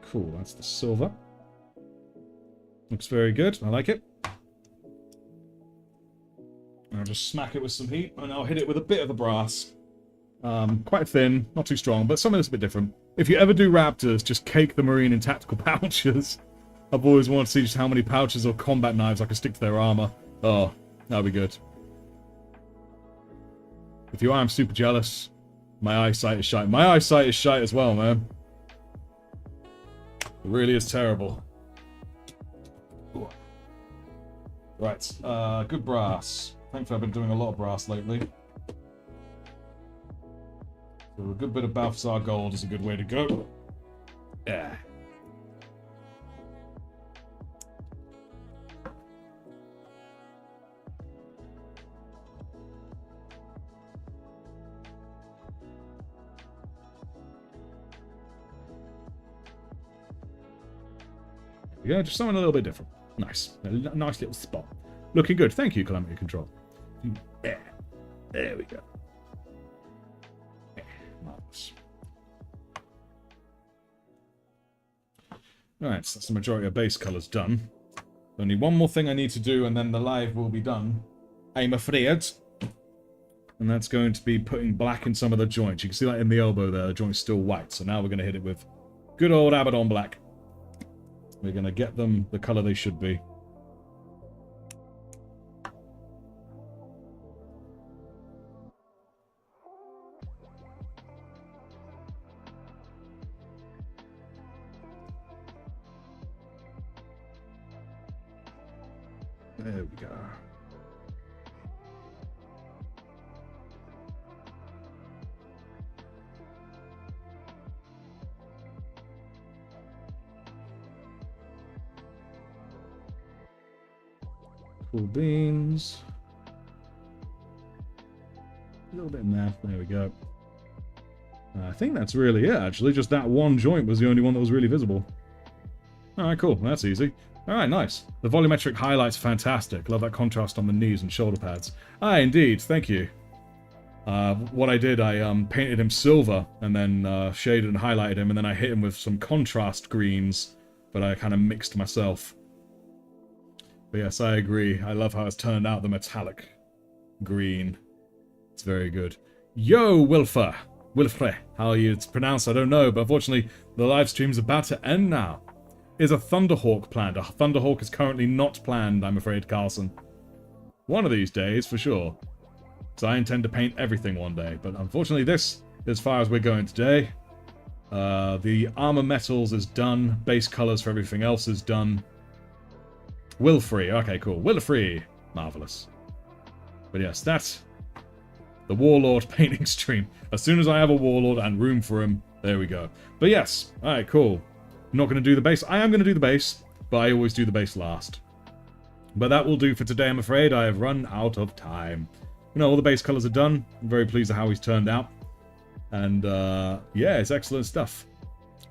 Cool, that's the silver. Looks very good, I like it. I'll just smack it with some heat, and I'll hit it with a bit of the brass. Quite thin, not too strong, but some of it's a bit different. If you ever do Raptors, just cake the Marine in tactical pouches. I've always wanted to see just how many pouches or combat knives I can stick to their armor. Oh, that'll be good. If you are, I'm super jealous. My eyesight is shite. My eyesight is shite as well, man. It really is terrible. Ooh. Right, good brass. Thankfully I've been doing a lot of brass lately. So a good bit of Balthazar gold is a good way to go. Yeah. Yeah, just something a little bit different. Nice. A nice little spot. Looking good. Thank you, Calamity Control. Yeah. There we go. Yeah, marvelous. Alright, so that's the majority of base colours done. Only one more thing I need to do, and then the live will be done. I'm afraid. And that's going to be putting black in some of the joints. You can see that in the elbow there. The joint's still white. So now we're going to hit it with good old Abaddon black. We're going to get them the colour they should be. There we go. Cool beans. A little bit in there. There we go. I think that's really it, actually. Just that one joint was the only one that was really visible. Alright, cool. That's easy. Alright, nice. The volumetric highlight's fantastic. Love that contrast on the knees and shoulder pads. Ah, indeed. Thank you. What I did, I painted him silver, and then shaded and highlighted him, and then I hit him with some contrast greens, but I kind of mixed myself. But yes, I agree. I love how it's turned out, the metallic green. It's very good. Yo, Wilfre, how it's pronounced, I don't know, but unfortunately, the live stream's about to end now. Is a Thunderhawk planned? A Thunderhawk is currently not planned, I'm afraid, Carlson. One of these days, for sure. So I intend to paint everything one day, but unfortunately this, as far as we're going today. The armor metals is done, base colors for everything else is done. Wilfre, okay, cool. Wilfre, marvelous. But yes, that's the Warlord painting stream. As soon as I have a Warlord and room for him, there we go. But yes, alright, cool. I'm not going to do the base. I am going to do the base, but I always do the base last. But that will do for today, I'm afraid. I have run out of time. You know, all the base colors are done. I'm very pleased with how he's turned out. And, yeah, it's excellent stuff.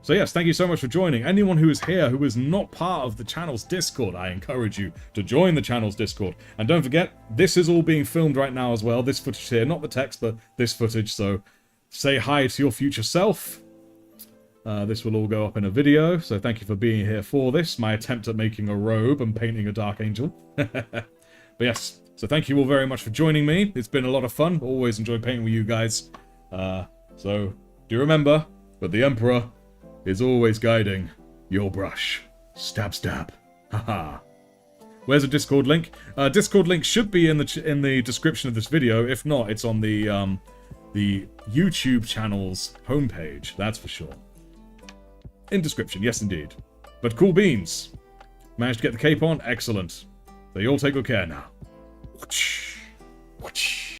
So yes, thank you so much for joining. Anyone who is here who is not part of the channel's Discord, I encourage you to join the channel's Discord. And don't forget, this is all being filmed right now as well. This footage here, not the text, but this footage. So say hi to your future self. This will all go up in a video, so thank you for being here for this. My attempt at making a robe and painting a Dark Angel. But yes, so thank you all very much for joining me. It's been a lot of fun. Always enjoy painting with you guys. So do remember that the Emperor is always guiding your brush. Stab, stab. Haha. Where's the Discord link? Discord link should be in the description of this video. If not, it's on the YouTube channel's homepage. That's for sure. In description, yes indeed. But cool beans. Managed to get the cape on? Excellent. So you all take good care now.